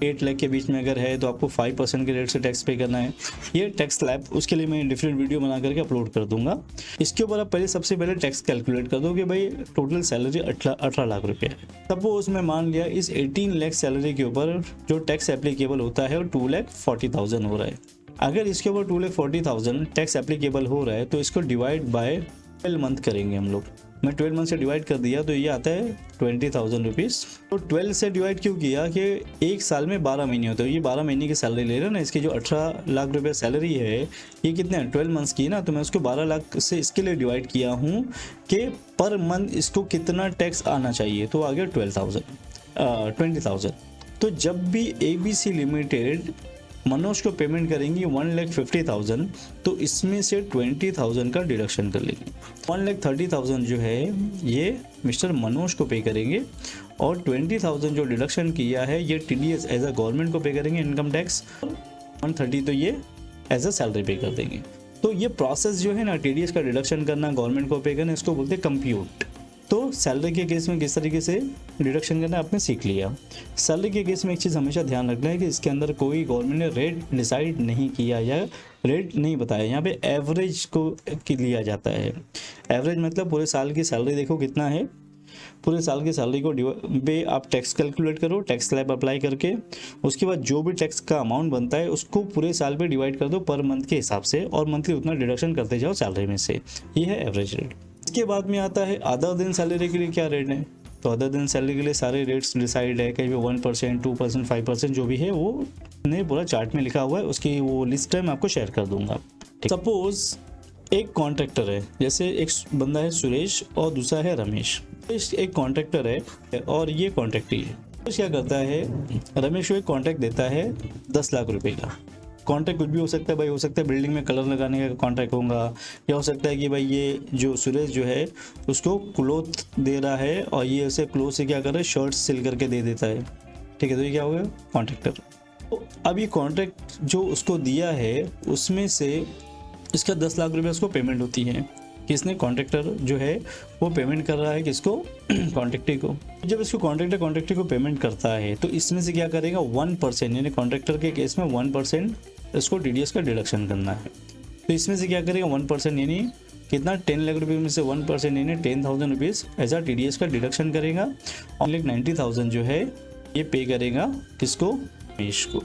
8 लाख के बीच में अगर है तो आपको 5% के रेट से टैक्स पे करना है। ये टैक्स स्लैब, उसके लिए मैं डिफरेंट वीडियो बना करके अपलोड कर दूंगा। इसके ऊपर आप सबसे पहले टैक्स कैलकुलेट कर दो कि भाई टोटल सैलरी 18 लाख रुपये है। सपोज मैं मान लिया इस 18 लाख सैलरी के ऊपर जो टैक्स एप्लीकेबल होता है वो 2,40,000 हो रहा है। अगर इसके ऊपर 2,40,000 टैक्स एप्लीकेबल हो रहा है तो इसको डिवाइड बाय 12 मंथ करेंगे हम लोग। मैं 12 मंथ से डिवाइड कर दिया तो ये आता है 20,000 रुपीज़। तो 12 से डिवाइड क्यों किया कि एक साल में 12 महीने होते हैं, ये 12 महीने की सैलरी ले रहे हैं ना, इसकी जो 18 लाख रुपये सैलरी है ये कितने 12 मंथ्स की ना, तो मैं उसको 12 लाख से इसके लिए डिवाइड किया हूँ कि पर मंथ इसको कितना टैक्स आना चाहिए, तो आ गया 20,000। तो जब भी ABC लिमिटेड मनोज को पेमेंट करेंगी 1,50,000 तो इसमें से 20,000 का डिडक्शन कर लेंगे। 1,30,000 जो है ये मिस्टर मनोज को पे करेंगे और 20,000 जो डिडक्शन किया है ये टीडीएस एज अ गवर्नमेंट को पे करेंगे इनकम टैक्स। 130 तो ये एज अ सैलरी पे कर देंगे। तो ये प्रोसेस जो है ना टीडीएस का डिडक्शन करना, गवर्नमेंट को पे करना, इसको बोलते हैं कंप्यूट। तो सैलरी के केस में किस तरीके से डिडक्शन करना आपने सीख लिया। सैलरी के केस में एक चीज़ हमेशा ध्यान रखना है कि इसके अंदर कोई गवर्नमेंट ने रेट डिसाइड नहीं किया या रेट नहीं बताया, यहाँ पे एवरेज को लिया जाता है। एवरेज मतलब पूरे साल की सैलरी देखो कितना है, पूरे साल की सैलरी को पे आप टैक्स कैलकुलेट करो, टैक्स स्लैब अप्लाई करके उसके बाद जो भी टैक्स का अमाउंट बनता है उसको पूरे साल पे डिवाइड कर दो पर मंथ के हिसाब से और मंथली उतना डिडक्शन करते जाओ सैलरी में से। ये है एवरेज रेट। इसके बाद में आता है अदर देन सैलरी के लिए क्या रेट है। तो अदर देन सैलरी के लिए सारे रेट्स डिसाइड है, कहीं पे 1%, 2%, 5% जो भी है वो ने पूरा चार्ट में लिखा हुआ है, उसकी वो लिस्ट है मैं आपको शेयर कर दूंगा। सपोज एक कॉन्ट्रैक्टर है, जैसे एक बंदा है सुरेश और दूसरा है रमेश। एक कॉन्ट्रैक्टर है और ये कॉन्ट्रैक्टी है। तो क्या करता है, रमेश को एक कॉन्ट्रैक्ट देता है 10 लाख रुपए का। कॉन्ट्रैक्ट कुछ भी हो सकता है भाई, हो सकता है बिल्डिंग में कलर लगाने का कॉन्ट्रैक्ट होगा, या हो सकता है कि भाई ये जो सुरेश जो है उसको क्लोथ दे रहा है और ये उसे क्लोथ से क्या कर रहा है, शर्ट सिल करके दे देता है। ठीक है, तो ये क्या हो गया, कॉन्ट्रैक्टर। तो अब ये कॉन्ट्रैक्ट जो उसको दिया है उसमें से इसका 10 लाख रुपये उसको पेमेंट होती है। किसने, कॉन्ट्रैक्टर जो है वो पेमेंट कर रहा है किसको, कॉन्ट्रैक्टी को। जब इसको कॉन्ट्रैक्टर कॉन्ट्रैक्टी को पेमेंट करता है तो इसमें से क्या करेगा, 1% यानी कॉन्ट्रैक्टर के केस में 1% इसको टीडीएस का डिडक्शन करना है। तो इसमें से क्या करेगा, 1% यानी कितना, 10 लाख रुपये में से 1% यानी 10,000 रुपीज़ एज आ टीडीएस का डिडक्शन करेगा और 90,000 जो है ये पे करेगा किसको, रमेश को।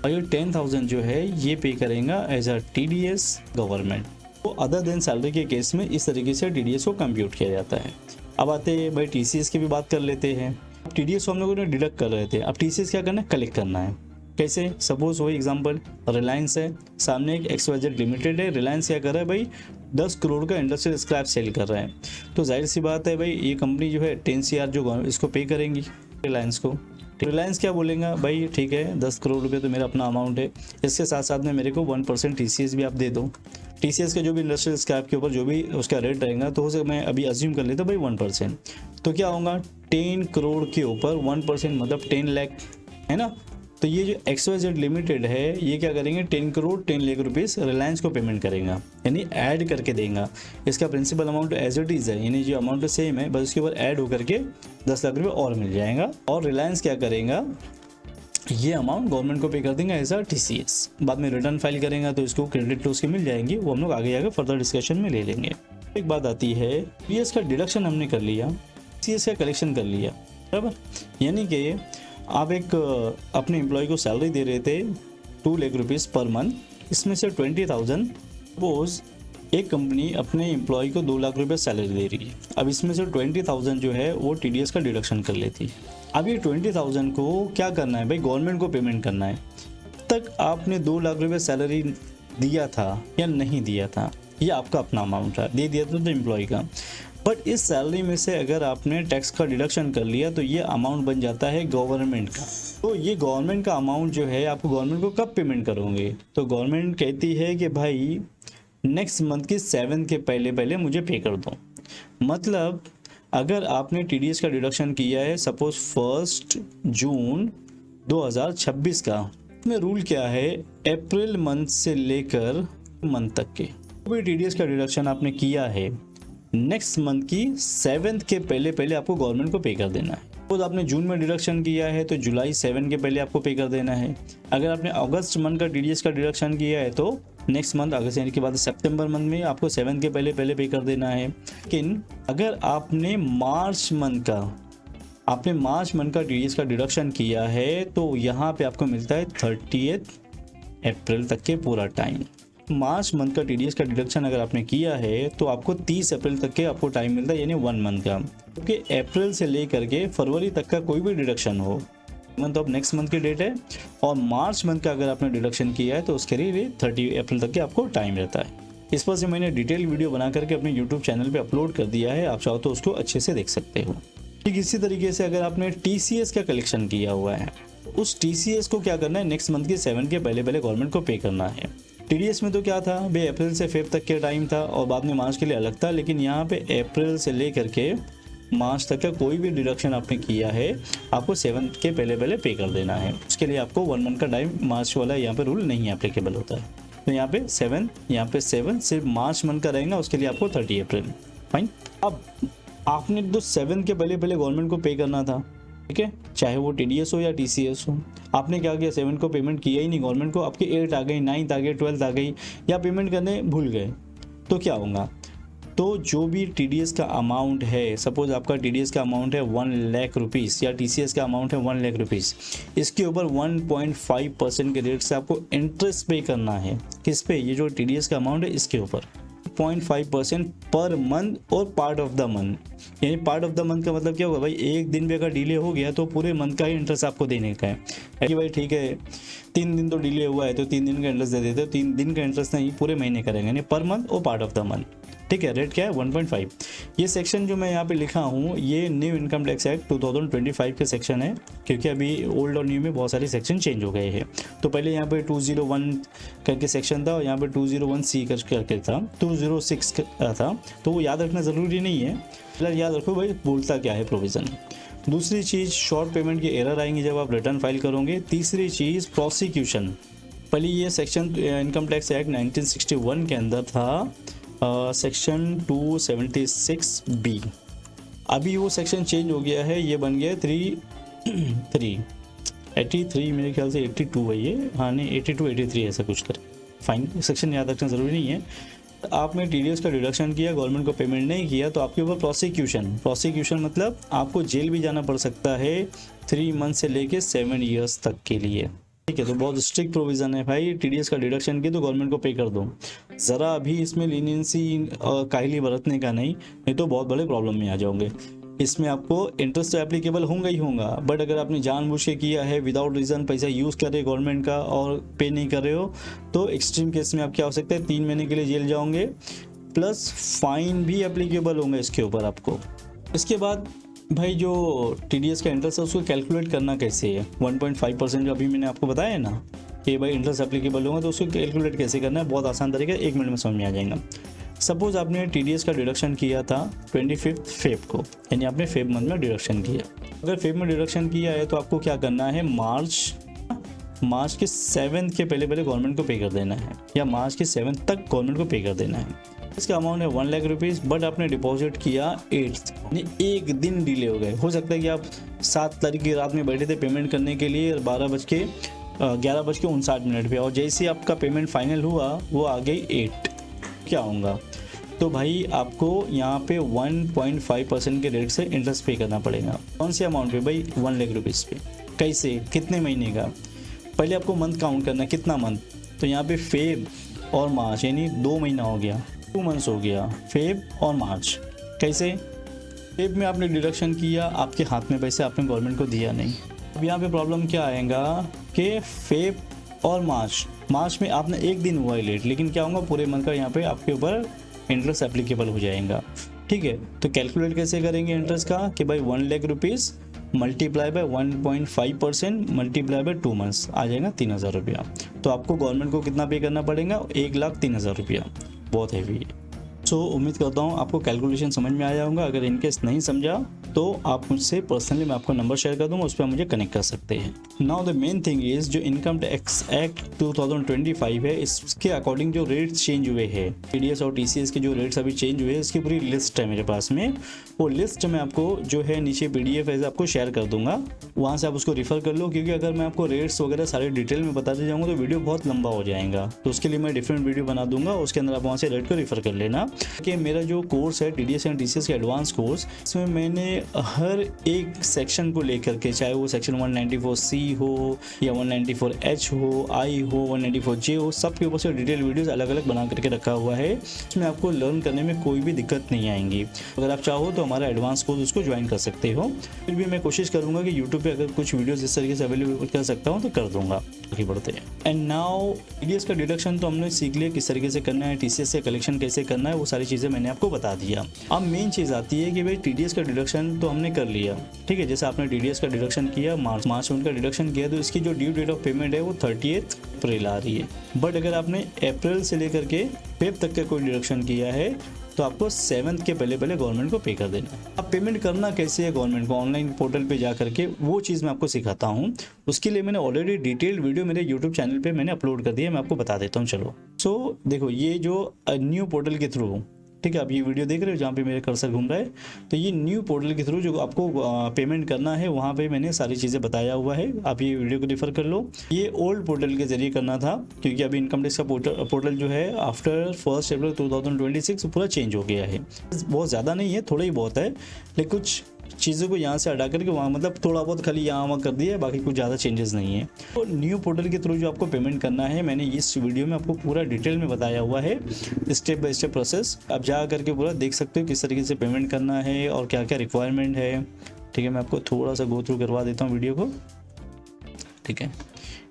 और ये 10,000 जो है ये पे करेगा एज आ टीडीएस गवर्नमेंट। तो अदर देन सैलरी के केस में इस तरीके से टीडीएस को कंप्यूट किया जाता है। अब आते हैं भाई टीसीएस की भी बात कर लेते हैं। टीडीएस को हम लोगों ने डिडक्ट कर रहे थे, अब टीसीएस क्या करना है, कलेक्ट करना है। कैसे, सपोज वही एग्जांपल रिलायंस है, सामने एक XYZ लिमिटेड है। रिलायंस क्या कर रहा है भाई, 10 करोड़ का इंडस्ट्रियल स्क्रैप सेल कर रहा है। तो जाहिर सी बात है भाई ये कंपनी जो है 10 CR जो इसको पे करेंगी रिलायंस को। रिलायंस क्या बोलेगा, भाई ठीक है 10 करोड़ रुपये तो मेरा अपना अमाउंट है, इसके साथ साथ में मेरे को 1% टीसीएस भी आप दे दो। टीसीएस का जो भी इंडस्ट्रियल स्क्रैप के ऊपर जो भी उसका रेट रहेगा तो उसे मैं अभी अज्यूम कर लेता भाई 1%। तो क्या होगा, 10 करोड़ के ऊपर 1% मतलब 10 लाख है ना। तो ये जो XYZ लिमिटेड है ये क्या करेंगे, 10 करोड़ 10 लाख रुपीज़ रिलायंस को पेमेंट करेगा, यानी ऐड करके देगा। इसका principal amount as it is है, यानी जो अमाउंट सेम है बस उसके ऊपर ऐड होकर के 10 लाख रुपये और मिल जाएगा। और रिलायंस क्या करेगा, ये अमाउंट गवर्नमेंट को पे कर देंगे एज अ टीसीएस। बाद में रिटर्न फाइल करेंगे तो इसको क्रेडिट टू उसके मिल जाएंगी, वो हम लोग आगे आगे फर्दर डिस्कशन में ले लेंगे। एक बात आती है, टीडीएस का डिडक्शन हमने कर लिया, टीसीएस का कलेक्शन कर लिया, बराबर। यानी कि आप एक अपने एम्प्लॉय को सैलरी दे रहे थे 2 लाख रुपीज़ पर मंथ, इसमें से 20,000 सपोज एक कंपनी अपने एम्प्लॉय को 2 लाख रुपये सैलरी दे रही है। अब इसमें से 20,000 जो है वो टीडीएस का डिडक्शन कर लेती है। अब ये 20,000 को क्या करना है भाई, गवर्नमेंट को पेमेंट करना है। तक आपने 2 लाख रुपये सैलरी दिया था या नहीं दिया था, ये आपका अपना अमाउंट था, दे दिया था तो एम्प्लॉय का। बट इस सैलरी में से अगर आपने टैक्स का डिडक्शन कर लिया तो ये अमाउंट बन जाता है गवर्नमेंट का। तो ये गवर्नमेंट का अमाउंट जो है आपको गवर्नमेंट को कब पेमेंट करोगे, तो गवर्नमेंट कहती है कि भाई नेक्स्ट मंथ की 7 के पहले पहले मुझे पे कर दो। मतलब अगर आपने टीडीएस का डिडक्शन किया है सपोज 1 जून 2026 का, इसमें रूल क्या है, अप्रैल मंथ से लेकर मंथ तक के भी टीडीएस का डिडक्शन आपने किया है नेक्स्ट मंथ की 7 के पहले पहले आपको गवर्नमेंट को पे कर देना है। सपोज आपने जून में डिडक्शन किया है तो जुलाई 7 के पहले आपको पे कर देना है। अगर आपने अगस्त मंथ का टीडीएस का डिडक्शन किया है तो नेक्स्ट मंथ अगस्त यानी के बाद सितंबर मंथ में आपको 7 के पहले पहले पे कर देना है। लेकिन अगर आपने मार्च मंथ का टीडीएस का डिडक्शन किया है तो यहाँ पे आपको मिलता है 30 अप्रैल तक के पूरा टाइम। मार्च मंथ का टीडीएस का डिडक्शन अगर आपने किया है तो आपको 30 अप्रैल तक के आपको टाइम मिलता है, यानी 1 मंथ का। क्योंकि अप्रैल से लेकर के फरवरी तक का कोई भी डिडक्शन हो, मंथ ऑफ नेक्स्ट मंथ की डेट है, और मार्च मंथ का अगर आपने डिडक्शन किया है तो उसके लिए 30 अप्रैल तक के आपको टाइम रहता है। इस पर से मैंने डिटेल वीडियो बना करके अपने यूट्यूब चैनल पे अपलोड कर दिया है, आप चाहो तो उसको अच्छे से देख सकते हो। ठीक इसी तरीके से अगर आपने टीसीएस का कलेक्शन किया हुआ है, उस टीसीएस को क्या करना है, नेक्स्ट मंथ की 7 के पहले पहले गवर्नमेंट को पे करना है। टीडीएस में तो क्या था भाई, अप्रैल से फेब तक के टाइम था और बाद में मार्च के लिए अलग था, लेकिन यहाँ पे अप्रैल से लेकर के मार्च तक का कोई भी डिडक्शन आपने किया है आपको 7 के पहले पहले पे कर देना है। उसके लिए आपको 1 मंथ का टाइम, मार्च वाला यहाँ पे रूल नहीं एप्लीकेबल होता है। तो यहाँ पे 7, यहाँ पे 7 सिर्फ मार्च मंथ का रहेगा, उसके लिए आपको 30 अप्रैल। फाइन। अब आपने तो 7 के पहले पहले गवर्नमेंट को पे करना था, ठीक है, चाहे वो टीडीएस हो या टीसीएस हो। आपने क्या किया, 7 को पेमेंट किया ही नहीं गवर्नमेंट को, आपकी 8 आ गई, 9 आ गई, 12 आ गई, या पेमेंट करने भूल गए, तो क्या होगा, तो जो भी टीडीएस का अमाउंट है, सपोज आपका टीडीएस का अमाउंट है 1 लाख रुपीज़ या टीसीएस का अमाउंट है 1 लाख रुपीज़, इसके ऊपर 1.5% के रेट से आपको इंटरेस्ट पे करना है। किस पे, ये जो टीडीएस का अमाउंट है इसके ऊपर 0.5% पर मंथ और पार्ट ऑफ द मंथ। यानी पार्ट ऑफ द मंथ का मतलब क्या होगा भाई, एक दिन भी अगर डिले हो गया तो पूरे मंथ का ही इंटरेस्ट आपको देने का है कि भाई ठीक है 3 दिन तो डिले हुआ है तो 3 दिन का इंटरेस्ट दे देते हो, 3 दिन का इंटरेस्ट नहीं पूरे महीने करेंगे, यानी पर मंथ और पार्ट ऑफ द मंथ। ठीक है, रेट क्या है 1.5। ये सेक्शन जो मैं यहाँ पे लिखा हूँ ये न्यू इनकम टैक्स एक्ट 2025 के सेक्शन है, क्योंकि अभी ओल्ड और न्यू में बहुत सारे सेक्शन चेंज हो गए हैं। तो पहले यहाँ पे 201 करके सेक्शन था और यहाँ पे 201C करके था, 206 था, तो वो याद रखना ज़रूरी नहीं है, फिलहाल याद रखो भाई बोलता क्या है प्रोविज़न। दूसरी चीज़ शॉर्ट पेमेंट की एरर आएंगी जब आप रिटर्न फाइल करोगे। तीसरी चीज़ प्रोसिक्यूशन, पहले ये सेक्शन इनकम टैक्स एक्ट 1961 के अंदर था सेक्शन 276B, अभी वो सेक्शन चेंज हो गया है, ये बन गया 83 मेरे ख्याल से 82 है ये, हाँ नहीं 82 83 ऐसा कुछ कर। फाइन, सेक्शन याद रखना ज़रूरी नहीं है। आपने टीडीएस का डिडक्शन किया, गवर्नमेंट को पेमेंट नहीं किया, तो आपके ऊपर प्रोसिक्यूशन मतलब आपको जेल भी जाना पड़ सकता है 3 मंथ से लेके 7 ईयर्स तक के लिए। ठीक है, तो बहुत स्ट्रिक्ट प्रोविज़न है भाई, टीडीएस का डिडक्शन की तो गवर्नमेंट को पे कर दो। ज़रा भी इसमें लीनियंसी काहिली बरतने का नहीं तो बहुत बड़े प्रॉब्लम में आ जाओगे। इसमें आपको इंटरेस्ट एप्लीकेबल होगा ही होगा, बट अगर आपने जानबूझ के किया है विदाउट रीज़न पैसा यूज़ कर रहे गवर्नमेंट का और पे नहीं कर रहे हो तो एक्सट्रीम केस में आप क्या हो सकता है 3 महीने के लिए जेल जाओगे, प्लस फाइन भी एप्लीकेबल होंगे इसके ऊपर आपको। इसके बाद भाई जो टीडीएस का इंटरेस्ट है उसको कैलकुलेट करना कैसे है, 1.5% जो अभी मैंने आपको बताया ना कि भाई इंटरेस्ट एप्लीकेबल होगा, तो उसको कैलकुलेट कैसे करना है, बहुत आसान तरीका है, 1 मिनट में समझ में आ जाएगा। सपोज आपने टीडीएस का डिडक्शन किया था 25 फेब को, यानी आपने फेब मंथ में डिडक्शन किया। अगर फेब में डिडक्शन किया है तो आपको क्या करना है, मार्च के 7 के पहले पहले गवर्नमेंट को पे कर देना है, या मार्च के 7 तक गवर्नमेंट को पे कर देना है। इसका अमाउंट है 1 लाख रुपीज़, बट आपने डिपॉजिट किया 8th, यानी एक दिन डिले हो गए। हो सकता है कि आप 7 तारीख की रात में बैठे थे पेमेंट करने के लिए 11:59 पे, और जैसे ही आपका पेमेंट फाइनल हुआ वो आ गई 8। क्या होगा? तो भाई आपको यहाँ पे 1.5% के रेट से इंटरेस्ट पे करना पड़ेगा। कौन से अमाउंट पे भाई? 1 लाख रुपीज़ पे। कैसे? कितने महीने का? पहले आपको मंथ काउंट करना, कितना मंथ? तो यहाँ पे फेब और मार्च, यानी 2 महीना हो गया, 2 मंथ्स हो गया, फेब और मार्च। कैसे? फेब में आपने डिडक्शन किया, आपके हाथ में पैसे आपने गवर्नमेंट को दिया नहीं। अब यहाँ पे प्रॉब्लम क्या आएगा कि फेब और मार्च में आपने एक दिन हुआ है लेट, लेकिन क्या होगा, पूरे मंथ का यहाँ पे आपके ऊपर इंटरेस्ट एप्लीकेबल हो जाएगा। ठीक है, तो कैलकुलेट कैसे करेंगे इंटरेस्ट का कि भाई 1 lakh rupees multiply by 1.5% multiply by 2 months आ जाएगा 3000 रुपया। तो आपको गवर्नमेंट को कितना पे करना पड़ेगा? 1,03,000 रुपया। बहुत हैवी है। सो उम्मीद करता हूँ आपको कैलकुलेशन समझ में आया होगा। अगर इनकेस नहीं समझा तो आप मुझसे पर्सनली, मैं आपको नंबर शेयर कर दूँगा, उस पर मुझे कनेक्ट कर सकते हैं। Now the main thing is जो इनकम टैक्स एक्ट 2025 है, इसके अकॉर्डिंग जो रेट्स चेंज हुए हैं, TDS और TCS के जो रेट्स अभी चेंज हुए हैं, इसकी पूरी लिस्ट है मेरे पास में। वो लिस्ट मैं आपको जो है नीचे PDF ऐसे आपको शेयर कर दूंगा, वहाँ से आप उसको रिफ़र कर लो, क्योंकि अगर मैं आपको रेट्स वगैरह सारे डिटेल में बताते जाऊँगा तो वीडियो बहुत लंबा हो जाएगा। तो उसके लिए मैं डिफरेंट वीडियो बना दूंगा, उसके अंदर आप वहाँ से रेट को रिफ़र कर लेना। कि मेरा जो कोर्स है TDS एंड TCS का एडवांस कोर्स, इसमें मैंने हर एक सेक्शन को लेकर के, चाहे वो सेक्शन 194C हो या 194H हो, I हो, 194J हो, सब के ऊपर से डिटेल वीडियोस अलग अलग बना करके रखा हुआ है। इसमें आपको लर्न करने में कोई भी दिक्कत नहीं आएंगी। अगर आप चाहो तो हमारा एडवांस कोर्स उसको ज्वाइन कर सकते हो। फिर भी मैं कोशिश करूँगा कि यूट्यूब पे अगर कुछ वीडियोस इस तरीके से अवेलेबल कर सकता हूँ तो कर दूँगा। आगे बढ़ते हैं। एंड नाउ TDS का डिडक्शन तो हमने सीख लिया किस तरीके से करना है, TCS से कलेक्शन कैसे करना है, वो सारी चीज़ें मैंने आपको बता दिया। अब मेन चीज़ आती है कि भाई TDS का डिडक्शन तो हमने कर लिया, ठीक है। जैसे आपने TDS का डिडक्शन किया, मार्च में उनका डिडक्शन किया, तो इसकी जो ड्यू डेट ऑफ पेमेंट है वो 30 अप्रैल आ रही है। बट अगर आपने अप्रैल से लेकर के फेब तक का कोई डिडक्शन किया है तो आपको 7 के पहले गवर्नमेंट को पे कर देना है। अब पेमेंट करना कैसे है गवर्नमेंट को, ऑनलाइन पोर्टल पे जा करके, वो चीज़ मैं आपको सिखाता हूँ। उसके लिए मैंने ऑलरेडी डिटेल्ड वीडियो मेरे यूट्यूब चैनल पे मैंने अपलोड कर दिया है, मैं आपको बता देता हूँ। चलो, सो देखो, ये जो न्यू पोर्टल के थ्रू, ठीक है, आप ये वीडियो देख रहे हो जहाँ पे मेरे कर्सर घूम रहा है, तो ये न्यू पोर्टल के थ्रू जो आपको पेमेंट करना है, वहाँ पे मैंने सारी चीज़ें बताया हुआ है। आप ये वीडियो को रेफर कर लो। ये ओल्ड पोर्टल के जरिए करना था, क्योंकि अभी इनकम टैक्स का पोर्टल जो है आफ्टर 1 अप्रैल 2026 पूरा चेंज हो गया है। बहुत ज़्यादा नहीं है, थोड़ा ही बहुत है, लेकिन कुछ चीज़ों को यहाँ से हटा करके वहाँ, मतलब थोड़ा बहुत खाली यहाँ वहाँ कर दिया है, बाकी कुछ ज़्यादा चेंजेस नहीं है। तो न्यू पोर्टल के थ्रू जो आपको पेमेंट करना है, मैंने इस वीडियो में आपको पूरा डिटेल में बताया हुआ है, स्टेप बाय स्टेप प्रोसेस। आप जा करके पूरा देख सकते हो किस तरीके से पेमेंट करना है और क्या क्या रिक्वायरमेंट है, ठीक है। मैं आपको थोड़ा सा गो थ्रू करवा देता हूँ वीडियो को, ठीक है।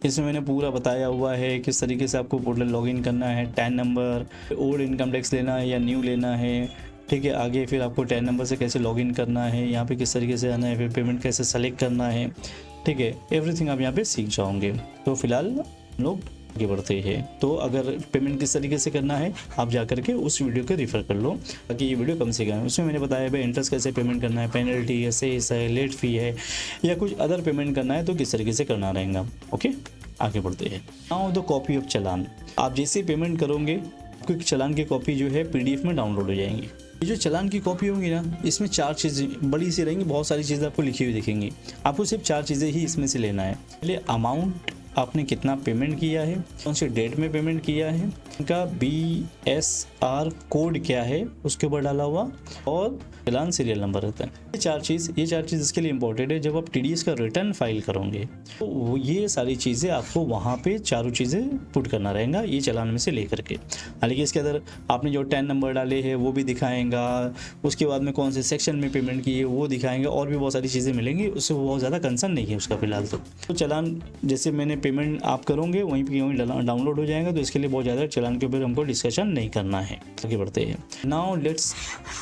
इसमें मैंने पूरा बताया हुआ है किस तरीके से आपको पोर्टल लॉगिन करना है, tan number, old income tax लेना है या न्यू लेना है, ठीक है। आगे फिर आपको टैन नंबर से कैसे लॉगिन करना है, यहाँ पे किस तरीके से आना है, फिर पेमेंट कैसे सेलेक्ट करना है, ठीक है। एवरीथिंग आप यहाँ पे सीख जाओगे। तो फिलहाल हम लोग आगे बढ़ते हैं। तो अगर पेमेंट किस तरीके से करना है, आप जा करके उस वीडियो को रेफर कर लो, ताकि ये वीडियो कम से कम। उसमें मैंने बताया भाई इंटरेस्ट कैसे पेमेंट करना है, पेनल्टी है, सेस है, लेट फी है, या कुछ अदर पेमेंट करना है तो किस तरीके से करना रहेगा। ओके, आगे बढ़ते हैं। नाउ द कॉपी ऑफ चालान। आप जैसे पेमेंट करोगे, आपको एक चालान की कॉपी जो है PDF में डाउनलोड हो जाएंगी। ये जो चालान की कॉपी होंगी ना, इसमें 4 चीज़ें बड़ी सी रहेंगी, बहुत सारी चीज़ें आपको लिखी हुई दिखेंगी। आपको सिर्फ 4 चीज़ें ही इसमें से लेना है। पहले अमाउंट, आपने कितना पेमेंट किया है, कौन सी डेट में पेमेंट किया है, इनका BSR कोड क्या है उसके ऊपर डाला हुआ, और चालान सीरियल नंबर रहता है। ये चार चीज़ इसके लिए इंपॉर्टेंट है। जब आप TDS का रिटर्न फाइल करोगे तो ये सारी चीज़ें आपको वहाँ पे चारों चीज़ें पुट करना रहेगा, ये चालान में से लेकर के। हालांकि इसके अंदर आपने जो टैन नंबर डाले हैं वो भी दिखाएंगा, उसके बाद में कौन से सेक्शन में पेमेंट की है वो दिखाएंगे, और भी बहुत सारी चीज़ें मिलेंगी। उससे बहुत ज़्यादा कंसर्न नहीं है उसका फिलहाल। तो चालान जैसे मैंने पेमेंट आप करोगे वहीं पर डाउनलोड हो जाएगा, तो इसके लिए बहुत ज़्यादा चालान के ऊपर हमको डिस्कशन नहीं करना है। आगे बढ़ते हैं। Now let's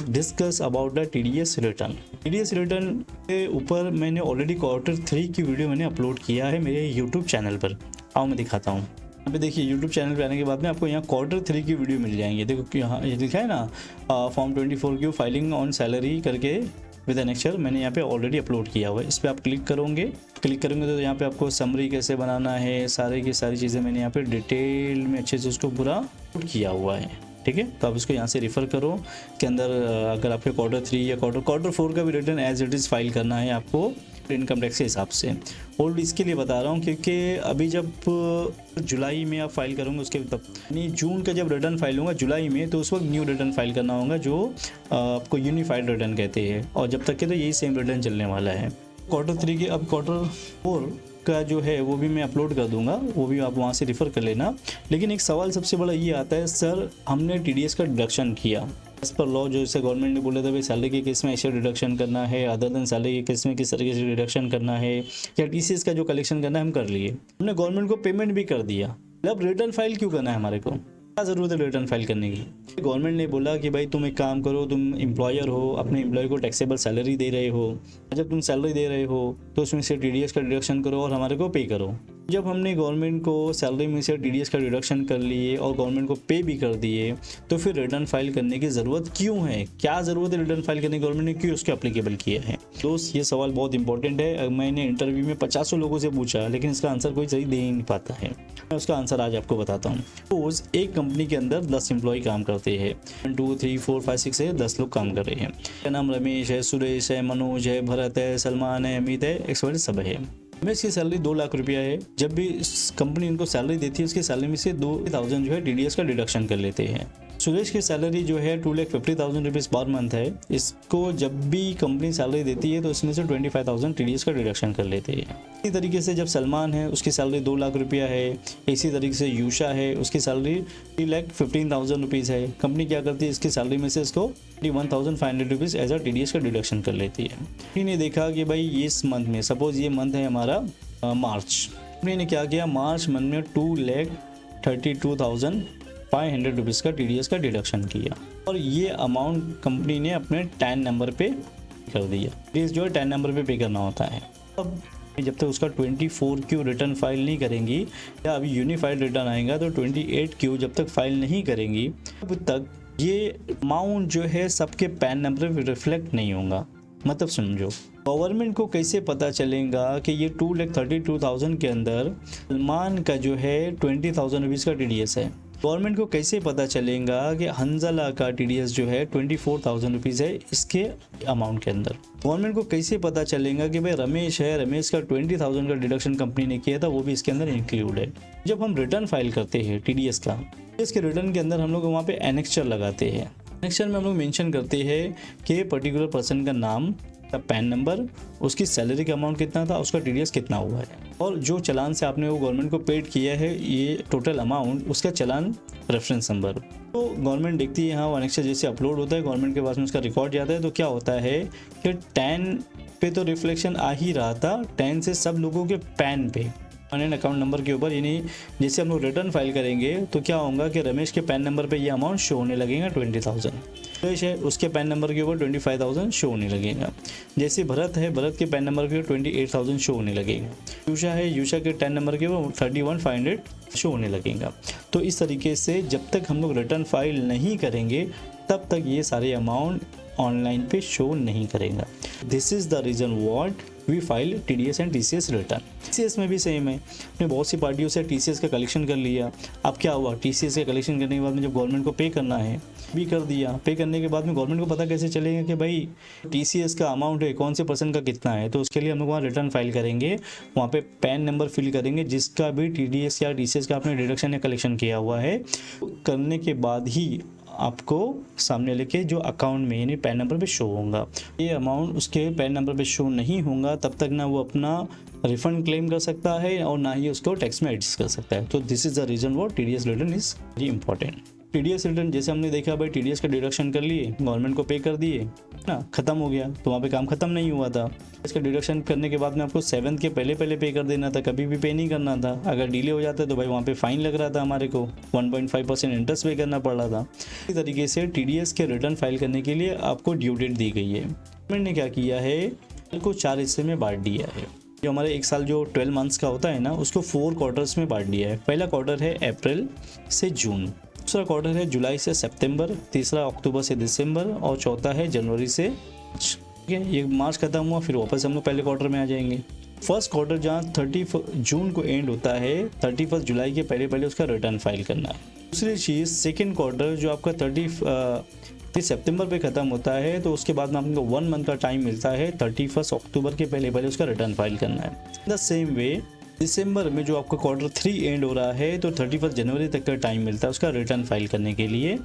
discuss about the TDS return. TDS return के ऊपर मैंने ऑलरेडी Q3 की वीडियो मैंने अपलोड किया है मेरे यूट्यूब चैनल पर। आओ मैं दिखाता हूँ। यहाँ पे देखिए, यूट्यूब चैनल पे आने के बाद में आपको यहाँ Q3 की वीडियो मिल जाएंगी। देखो यहाँ ये लिखा है ना, form 24Q filing on salary करके विद एन एक्चर, मैंने यहाँ पे ऑलरेडी अपलोड किया हुआ है। इस पर आप क्लिक करेंगे तो यहाँ पे आपको समरी कैसे बनाना है, सारी की सारी चीज़ें मैंने यहाँ पे डिटेल में अच्छे से उसको पूरा किया हुआ है, ठीक है। तो आप इसको यहाँ से रेफ़र करो के अंदर अगर आपके Q3 या Q4 का भी return as it is file करना है आपको इनकम टैक्स के हिसाब से। और इसके लिए बता रहा हूँ क्योंकि अभी जब जुलाई में आप फाइल करोगे उसके तब नहीं, जून का जब रिटर्न फाइल होगा जुलाई में, तो उस वक्त न्यू रिटर्न फाइल करना होगा जो आपको यूनिफाइड रिटर्न कहते हैं। और जब तक के तो यही सेम रिटर्न चलने वाला है। Q3 के अब Q4 का जो है वो भी मैं अपलोड कर दूंगा, वो भी आप वहाँ से रेफ़र कर लेना। लेकिन एक सवाल सबसे बड़ा ये आता है, सर हमने TDS का डिडक्शन किया एज पर लॉ, जो इसे गवर्नमेंट ने बोला था भाई सैलरी के केस में ऐसे डिडक्शन करना है, अदर देन सैलरी के केस में किस तरीके से डिडक्शन करना है, या TCS का जो कलेक्शन करना है हम कर लिए, हमने गवर्नमेंट को पेमेंट भी कर दिया। अब रिटर्न फाइल क्यों करना है हमारे को, क्या ज़रूरत है रिटर्न फाइल करने की? गवर्नमेंट ने बोला कि भाई तुम एक काम करो, तुम एम्प्लॉयर हो, अपने एम्प्लॉय को टैक्सेबल सैलरी दे रहे हो, जब तुम सैलरी दे रहे हो तो उसमें से TDS का डिडक्शन करो और हमारे को पे करो। जब हमने गवर्नमेंट को सैलरी में से TDS का डिडक्शन कर लिए और गवर्नमेंट को पे भी कर दिए, तो फिर रिटर्न फाइल करने की ज़रूरत क्यों है? क्या ज़रूरत है रिटर्न फाइल करने की? गवर्नमेंट ने क्यों उसको अप्लीकेबल किया है? दोस्त, ये सवाल बहुत इंपॉर्टेंट है। मैंने इंटरव्यू में 50 लोगों से पूछा, लेकिन इसका आंसर कोई सही दे ही नहीं पाता है। मैं उसका आंसर आज आपको बताता हूँ। सपोज एक कंपनी के अंदर 10 एम्प्लॉय काम करते हैं, 1 2 3 4 5 6 है, 10 लोग काम कर रहे हैं। मेरा नाम रमेश है, सुरेश है, मनोज है, भरत है, सलमान है, अमित है, एक्सपर्ट सब है। रमेश की सैलरी 2 लाख रुपया है। जब भी कंपनी इनको सैलरी देती है उसकी सैलरी में से 2,000 जो है TDS का डिडक्शन कर लेते हैं। सुरेश की सैलरी जो है 2,50,000 रुपीज़ पर मंथ है। इसको जब भी कंपनी सैलरी देती है तो इसमें से 25,000 TDS का डिडक्शन कर लेते हैं। इसी तरीके से जब सलमान है उसकी सैलरी 2 लाख रुपया है। इसी तरीके से यूशा है, उसकी सैलरी 3,15,000 रुपीज़ है। कंपनी क्या करती है, इसकी सैलरी में से इसको 21,500 रुपीज़ एज अ TDS का डिडक्शन कर लेती है। कंपनी ने देखा कि भाई इस मंथ में, सपोज ये मंथ है हमारा मार्च, कंपनी ने क्या किया, मार्च मंथ में 2,32,500 रुपीज़ का TDS का डिडक्शन किया और ये अमाउंट कंपनी ने अपने टैन नंबर पे कर दिया। TDS जो है टैन नंबर पे पे करना होता है। अब जब तक उसका 24Q रिटर्न फाइल नहीं करेंगी या अभी यूनिफाइड रिटर्न आएगा तो 28Q जब तक फाइल नहीं करेंगी तब तक ये अमाउंट जो है सबके पैन नंबर पे रिफ्लेक्ट नहीं होगा। मतलब समझो, गवर्नमेंट को कैसे पता चलेगा कि ये 2,32,000 के अंदर सलमान का जो है 20,000 रुपीज़ का TDS है? गवर्नमेंट को कैसे पता चलेगा कि हंजला का TDS जो है 24,000 रुपीज़ है इसके अमाउंट के अंदर? गवर्नमेंट को कैसे पता चलेगा कि भाई रमेश है, रमेश का 20,000 का डिडक्शन कंपनी ने किया था वो भी इसके अंदर इंक्लूड है? जब हम रिटर्न फाइल करते हैं TDS का, इसके रिटर्न के अंदर हम लोग वहाँ पे एनेक्चर लगाते हैं। एनेक्चर में हम लोग मेंशन करते हैं कि पर्टिकुलर पर्सन का नाम, पैन नंबर, उसकी सैलरी का अमाउंट कितना था, उसका TDS कितना हुआ है, और जो चालान से आपने वो गवर्नमेंट को पेड किया है ये टोटल अमाउंट, उसका चालान रेफरेंस नंबर। तो गवर्नमेंट देखती है, हाँ वो एनेक्चर जैसे अपलोड होता है गवर्नमेंट के पास में उसका रिकॉर्ड जाता है, तो क्या होता है कि टैन पे तो रिफ्लेक्शन आ ही रहा था, टैन से सब लोगों के पैन पे अकाउंट नंबर के ऊपर, यानी जैसे हम लोग रिटर्न फाइल करेंगे तो क्या होगा कि रमेश के पैन नंबर पे ये अमाउंट शो होने लगेगा 20,000। सुरेश है उसके पैन नंबर के ऊपर 25,000 शो होने लगेगा। जैसे भरत है, भरत के पैन नंबर के ऊपर 28,000 शो होने लगेगा। यूशा है, यूशा के पैन नंबर के ऊपर 31,500 शो होने लगेगा। तो इस तरीके से जब तक हम लोग रिटर्न फाइल नहीं करेंगे तब तक ये सारे अमाउंट ऑनलाइन पे शो नहीं करेगा। This is the reason what we file TDS and TCS return. TCS में भी सेम है, हमने बहुत सी पार्टियों से TCS का कलेक्शन कर लिया। अब क्या हुआ, TCS का कलेक्शन करने के बाद में जब गवर्नमेंट को पे करना है भी कर दिया। पे करने के बाद में गवर्नमेंट को पता कैसे चलेगा कि भाई TCS का अमाउंट है कौन से पर्सन का कितना है? तो उसके लिए हम लोग वहाँ रिटर्न फाइल करेंगे, वहाँ पे पैन नंबर फिल करेंगे जिसका भी TDS या TCS का आपने डिडक्शन या कलेक्शन किया हुआ है। करने के बाद ही आपको सामने लेके जो अकाउंट में यानी पैन नंबर पे शो होगा। ये अमाउंट उसके पैन नंबर पे शो नहीं होगा तब तक ना वो अपना रिफंड क्लेम कर सकता है और ना ही उसको टैक्स में एडजस्ट कर सकता है। तो this is the reason what TDS return is very important. TDS return जैसे हमने देखा भाई TDS का डिडक्शन कर लिए, गवर्नमेंट को पे कर दिए ना, खत्म हो गया, तो वहाँ पे काम खत्म नहीं हुआ था। इसका डिडक्शन करने के बाद में आपको 7th के पहले पे कर देना था, कभी भी पे नहीं करना था। अगर डिले हो जाता तो भाई वहाँ पे फाइन लग रहा था, हमारे को 1.5% इंटरेस्ट पे करना पड़ रहा था। इसी तरीके से TDS के रिटर्न फाइल करने के लिए आपको ड्यू डेट दी गई है। गवर्नमेंट ने क्या किया है, को 4 हिस्से में बांट दिया है। जो हमारे एक साल जो 12 मंथ्स का होता है ना, उसको 4 क्वार्टर्स में बांट दिया है। पहला क्वार्टर है अप्रैल से जून, दूसरा क्वार्टर है जुलाई से सितंबर, तीसरा अक्टूबर से दिसंबर और चौथा है जनवरी से मार्च। ठीक है, ये मार्च खत्म हुआ फिर वापस हम लोग पहले क्वार्टर में आ जाएंगे। फर्स्ट क्वार्टर जहाँ 30 जून को एंड होता है, 31 जुलाई के पहले उसका रिटर्न फाइल करना है। दूसरी चीज़ सेकेंड क्वार्टर जो आपका 30 सितंबर पे ख़त्म होता है, तो उसके बाद में आपको 1 मंथ का टाइम मिलता है, 31 अक्टूबर के पहले पहले उसका रिटर्न फाइल करना है। द सेम वे दिसंबर में जो आपका क्वार्टर 3 एंड हो रहा है, तो 31 जनवरी तक का टाइम मिलता है उसका रिटर्न फाइल करने के लिए।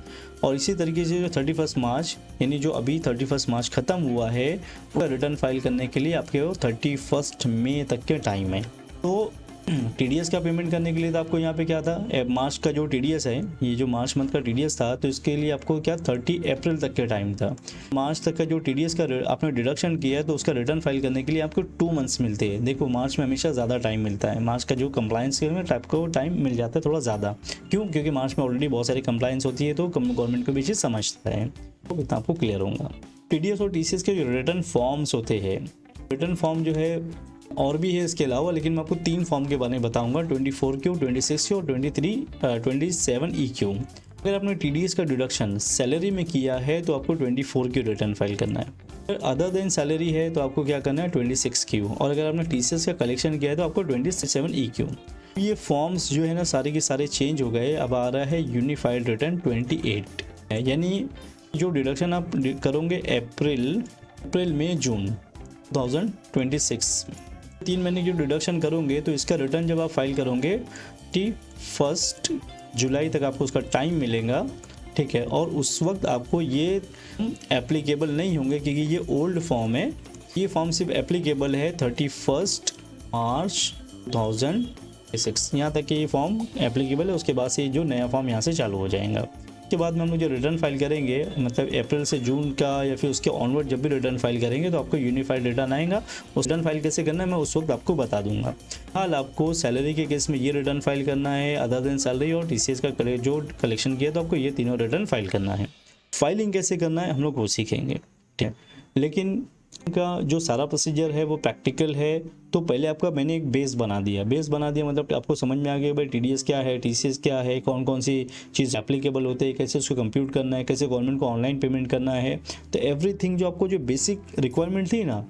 और इसी तरीके से जो 31 मार्च यानी जो अभी 31 मार्च ख़त्म हुआ है, उसका रिटर्न फाइल करने के लिए आपके 31 मई तक के टाइम है। तो टीडीएस का पेमेंट करने के लिए तो आपको यहाँ पे क्या था, मार्च का जो टीडीएस है, ये जो मार्च मंथ का टीडीएस था, तो इसके लिए आपको क्या 30 अप्रैल तक के टाइम था। मार्च तक का जो टीडीएस का आपने डिडक्शन किया है, तो उसका रिटर्न फाइल करने के लिए आपको 2 मंथ्स मिलते हैं। देखो मार्च में हमेशा ज़्यादा टाइम मिलता है, मार्च का जो कंप्लाइंस के में टाइप को टाइम मिल जाता है थोड़ा ज़्यादा। क्यों? क्योंकि मार्च में ऑलरेडी बहुत सारी कंप्लाइंस होती है, तो गवर्नमेंट को भी चीज़ समझता है। तो इतना आपको क्लियर होगा। टीडीएस और टीसीएस के जो रिटर्न फॉर्म्स होते हैं, रिटर्न फॉर्म जो है और भी है इसके अलावा, लेकिन मैं आपको 3 फॉर्म के बारे में बताऊंगा, 24Q, 26Q और 27EQ। अगर आपने टीडीएस का डिडक्शन सैलरी में किया है, तो आपको 24Q रिटर्न फाइल करना है। अगर अदर देन सैलरी है, तो आपको क्या करना है 26Q। और अगर आपने टीसीएस का कलेक्शन किया है, तो आपको 27EQ। ये फॉर्म्स जो है ना सारे के सारे चेंज हो गए। अब आ रहा है यूनिफाइड रिटर्न 28, यानी जो डिडक्शन आप करोगे अप्रैल मई जून 2026, 3 महीने की डिडक्शन करोगे, तो इसका रिटर्न जब आप फाइल करोगे 31 जुलाई तक आपको उसका टाइम मिलेगा, ठीक है। और उस वक्त आपको ये एप्लीकेबल नहीं होंगे, क्योंकि ये ओल्ड फॉर्म है। ये फॉर्म सिर्फ एप्लीकेबल है 31 मार्च 2026, यहाँ तक कि ये फॉर्म एप्लीकेबल है। उसके बाद से जो नया फॉर्म यहाँ से चालू हो जाएगा। उसके बाद में हम लोग जो रिटर्न फाइल करेंगे, मतलब अप्रैल से जून का या फिर उसके ऑनवर्ड जब भी रिटर्न फाइल करेंगे, तो आपको यूनिफाइड रिटर्न आएगा। उस रिटर्न फाइल कैसे करना है मैं उस वक्त आपको बता दूंगा। हाल आपको सैलरी के केस में ये रिटर्न फाइल करना है, अदर देन सैलरी और टीसीएस का जो कलेक्शन किया, तो आपको ये तीनों रिटर्न फाइल करना है। फाइलिंग कैसे करना है हम लोग वो सीखेंगे, ठीक है। लेकिन का जो सारा प्रोसीजर है वो प्रैक्टिकल है। तो पहले आपका मैंने एक बेस बना दिया मतलब आपको समझ में आ गया भाई टीडीएस क्या है, टीसीएस क्या है, कौन कौन सी चीज़ एप्लीकेबल होते हैं, कैसे उसको कंप्यूट करना है, कैसे गवर्नमेंट को ऑनलाइन पेमेंट करना है। तो एवरीथिंग जो आपको जो बेसिक रिक्वायरमेंट थी ना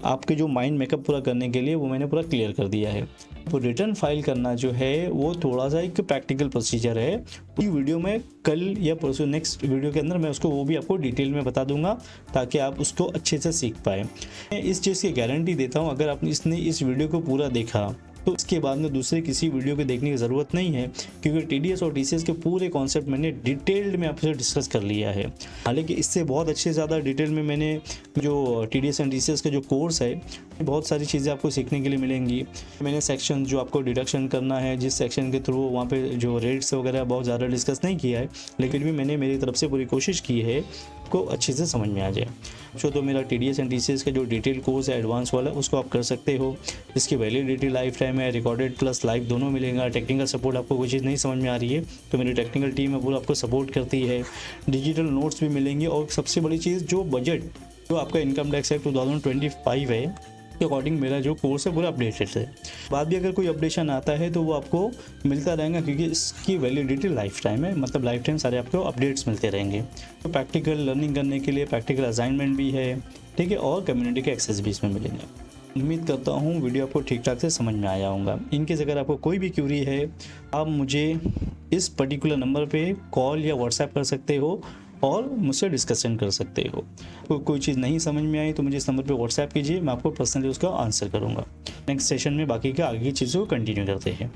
आपके जो माइंड मेकअप पूरा करने के लिए, वो मैंने पूरा क्लियर कर दिया है। तो रिटर्न फाइल करना जो है वो थोड़ा सा एक प्रैक्टिकल प्रोसीजर है। ये वीडियो में कल या परसों नेक्स्ट वीडियो के अंदर मैं उसको वो भी आपको डिटेल में बता दूंगा, ताकि आप उसको अच्छे से सीख पाए। मैं इस चीज़ की गारंटी देता हूँ, अगर आपने इसने इस वीडियो को पूरा देखा, तो इसके बाद में दूसरे किसी वीडियो को देखने की ज़रूरत नहीं है, क्योंकि टीडीएस और टीसीएस के पूरे कॉन्सेप्ट मैंने डिटेल्ड में आपसे डिस्कस कर लिया है। हालांकि इससे बहुत अच्छे ज़्यादा डिटेल में मैंने जो टीडीएस एंड टीसीएस का जो कोर्स है, बहुत सारी चीज़ें आपको सीखने के लिए मिलेंगी। मैंने सेक्शन जो आपको डिडक्शन करना है, जिस सेक्शन के थ्रू वहाँ पे जो रेट्स वगैरह बहुत ज़्यादा डिस्कस नहीं किया है, लेकिन भी मैंने मेरी तरफ से पूरी कोशिश की है को अच्छे से समझ में आ जाए। तो मेरा टीडीएस एंड टीसीएस का जो डिटेल कोर्स है एडवांस वाला, उसको आप कर सकते हो। इसकी वैलिडिटी लाइफ टाइम है, रिकॉर्डेड प्लस लाइव दोनों मिलेगा। टेक्निकल सपोर्ट आपको कोई चीज़ नहीं समझ में आ रही है, तो मेरी टेक्निकल टीम है पूरा आपको सपोर्ट करती है। डिजिटल नोट्स भी मिलेंगे। और सबसे बड़ी चीज़ जो बजट जो आपका इनकम टैक्स एक्ट 2025 है के अकॉर्डिंग मेरा जो कोर्स है पूरा अपडेटेड है। बाद भी अगर कोई अपडेशन आता है तो वो आपको मिलता रहेगा, क्योंकि इसकी वैलिडिटी लाइफ टाइम है, मतलब लाइफ टाइम सारे आपको अपडेट्स मिलते रहेंगे। तो प्रैक्टिकल लर्निंग करने के लिए प्रैक्टिकल असाइनमेंट भी है, ठीक है, और कम्युनिटी के एक्सेस भी इसमें मिलेंगे। उम्मीद करता हूँ वीडियो आपको ठीक ठाक से समझ में आया होगा। इनकेस अगर आपको कोई भी क्यूरी है, आप मुझे इस पर्टिकुलर नंबर पे कॉल या व्हाट्सएप कर सकते हो और मुझसे डिस्कशन कर सकते हो। कोई चीज़ नहीं समझ में आई तो मुझे इस नंबर पे व्हाट्सएप कीजिए, मैं आपको पर्सनली उसका आंसर करूँगा। नेक्स्ट सेशन में बाकी का आगे की चीज़ों को कंटिन्यू करते हैं।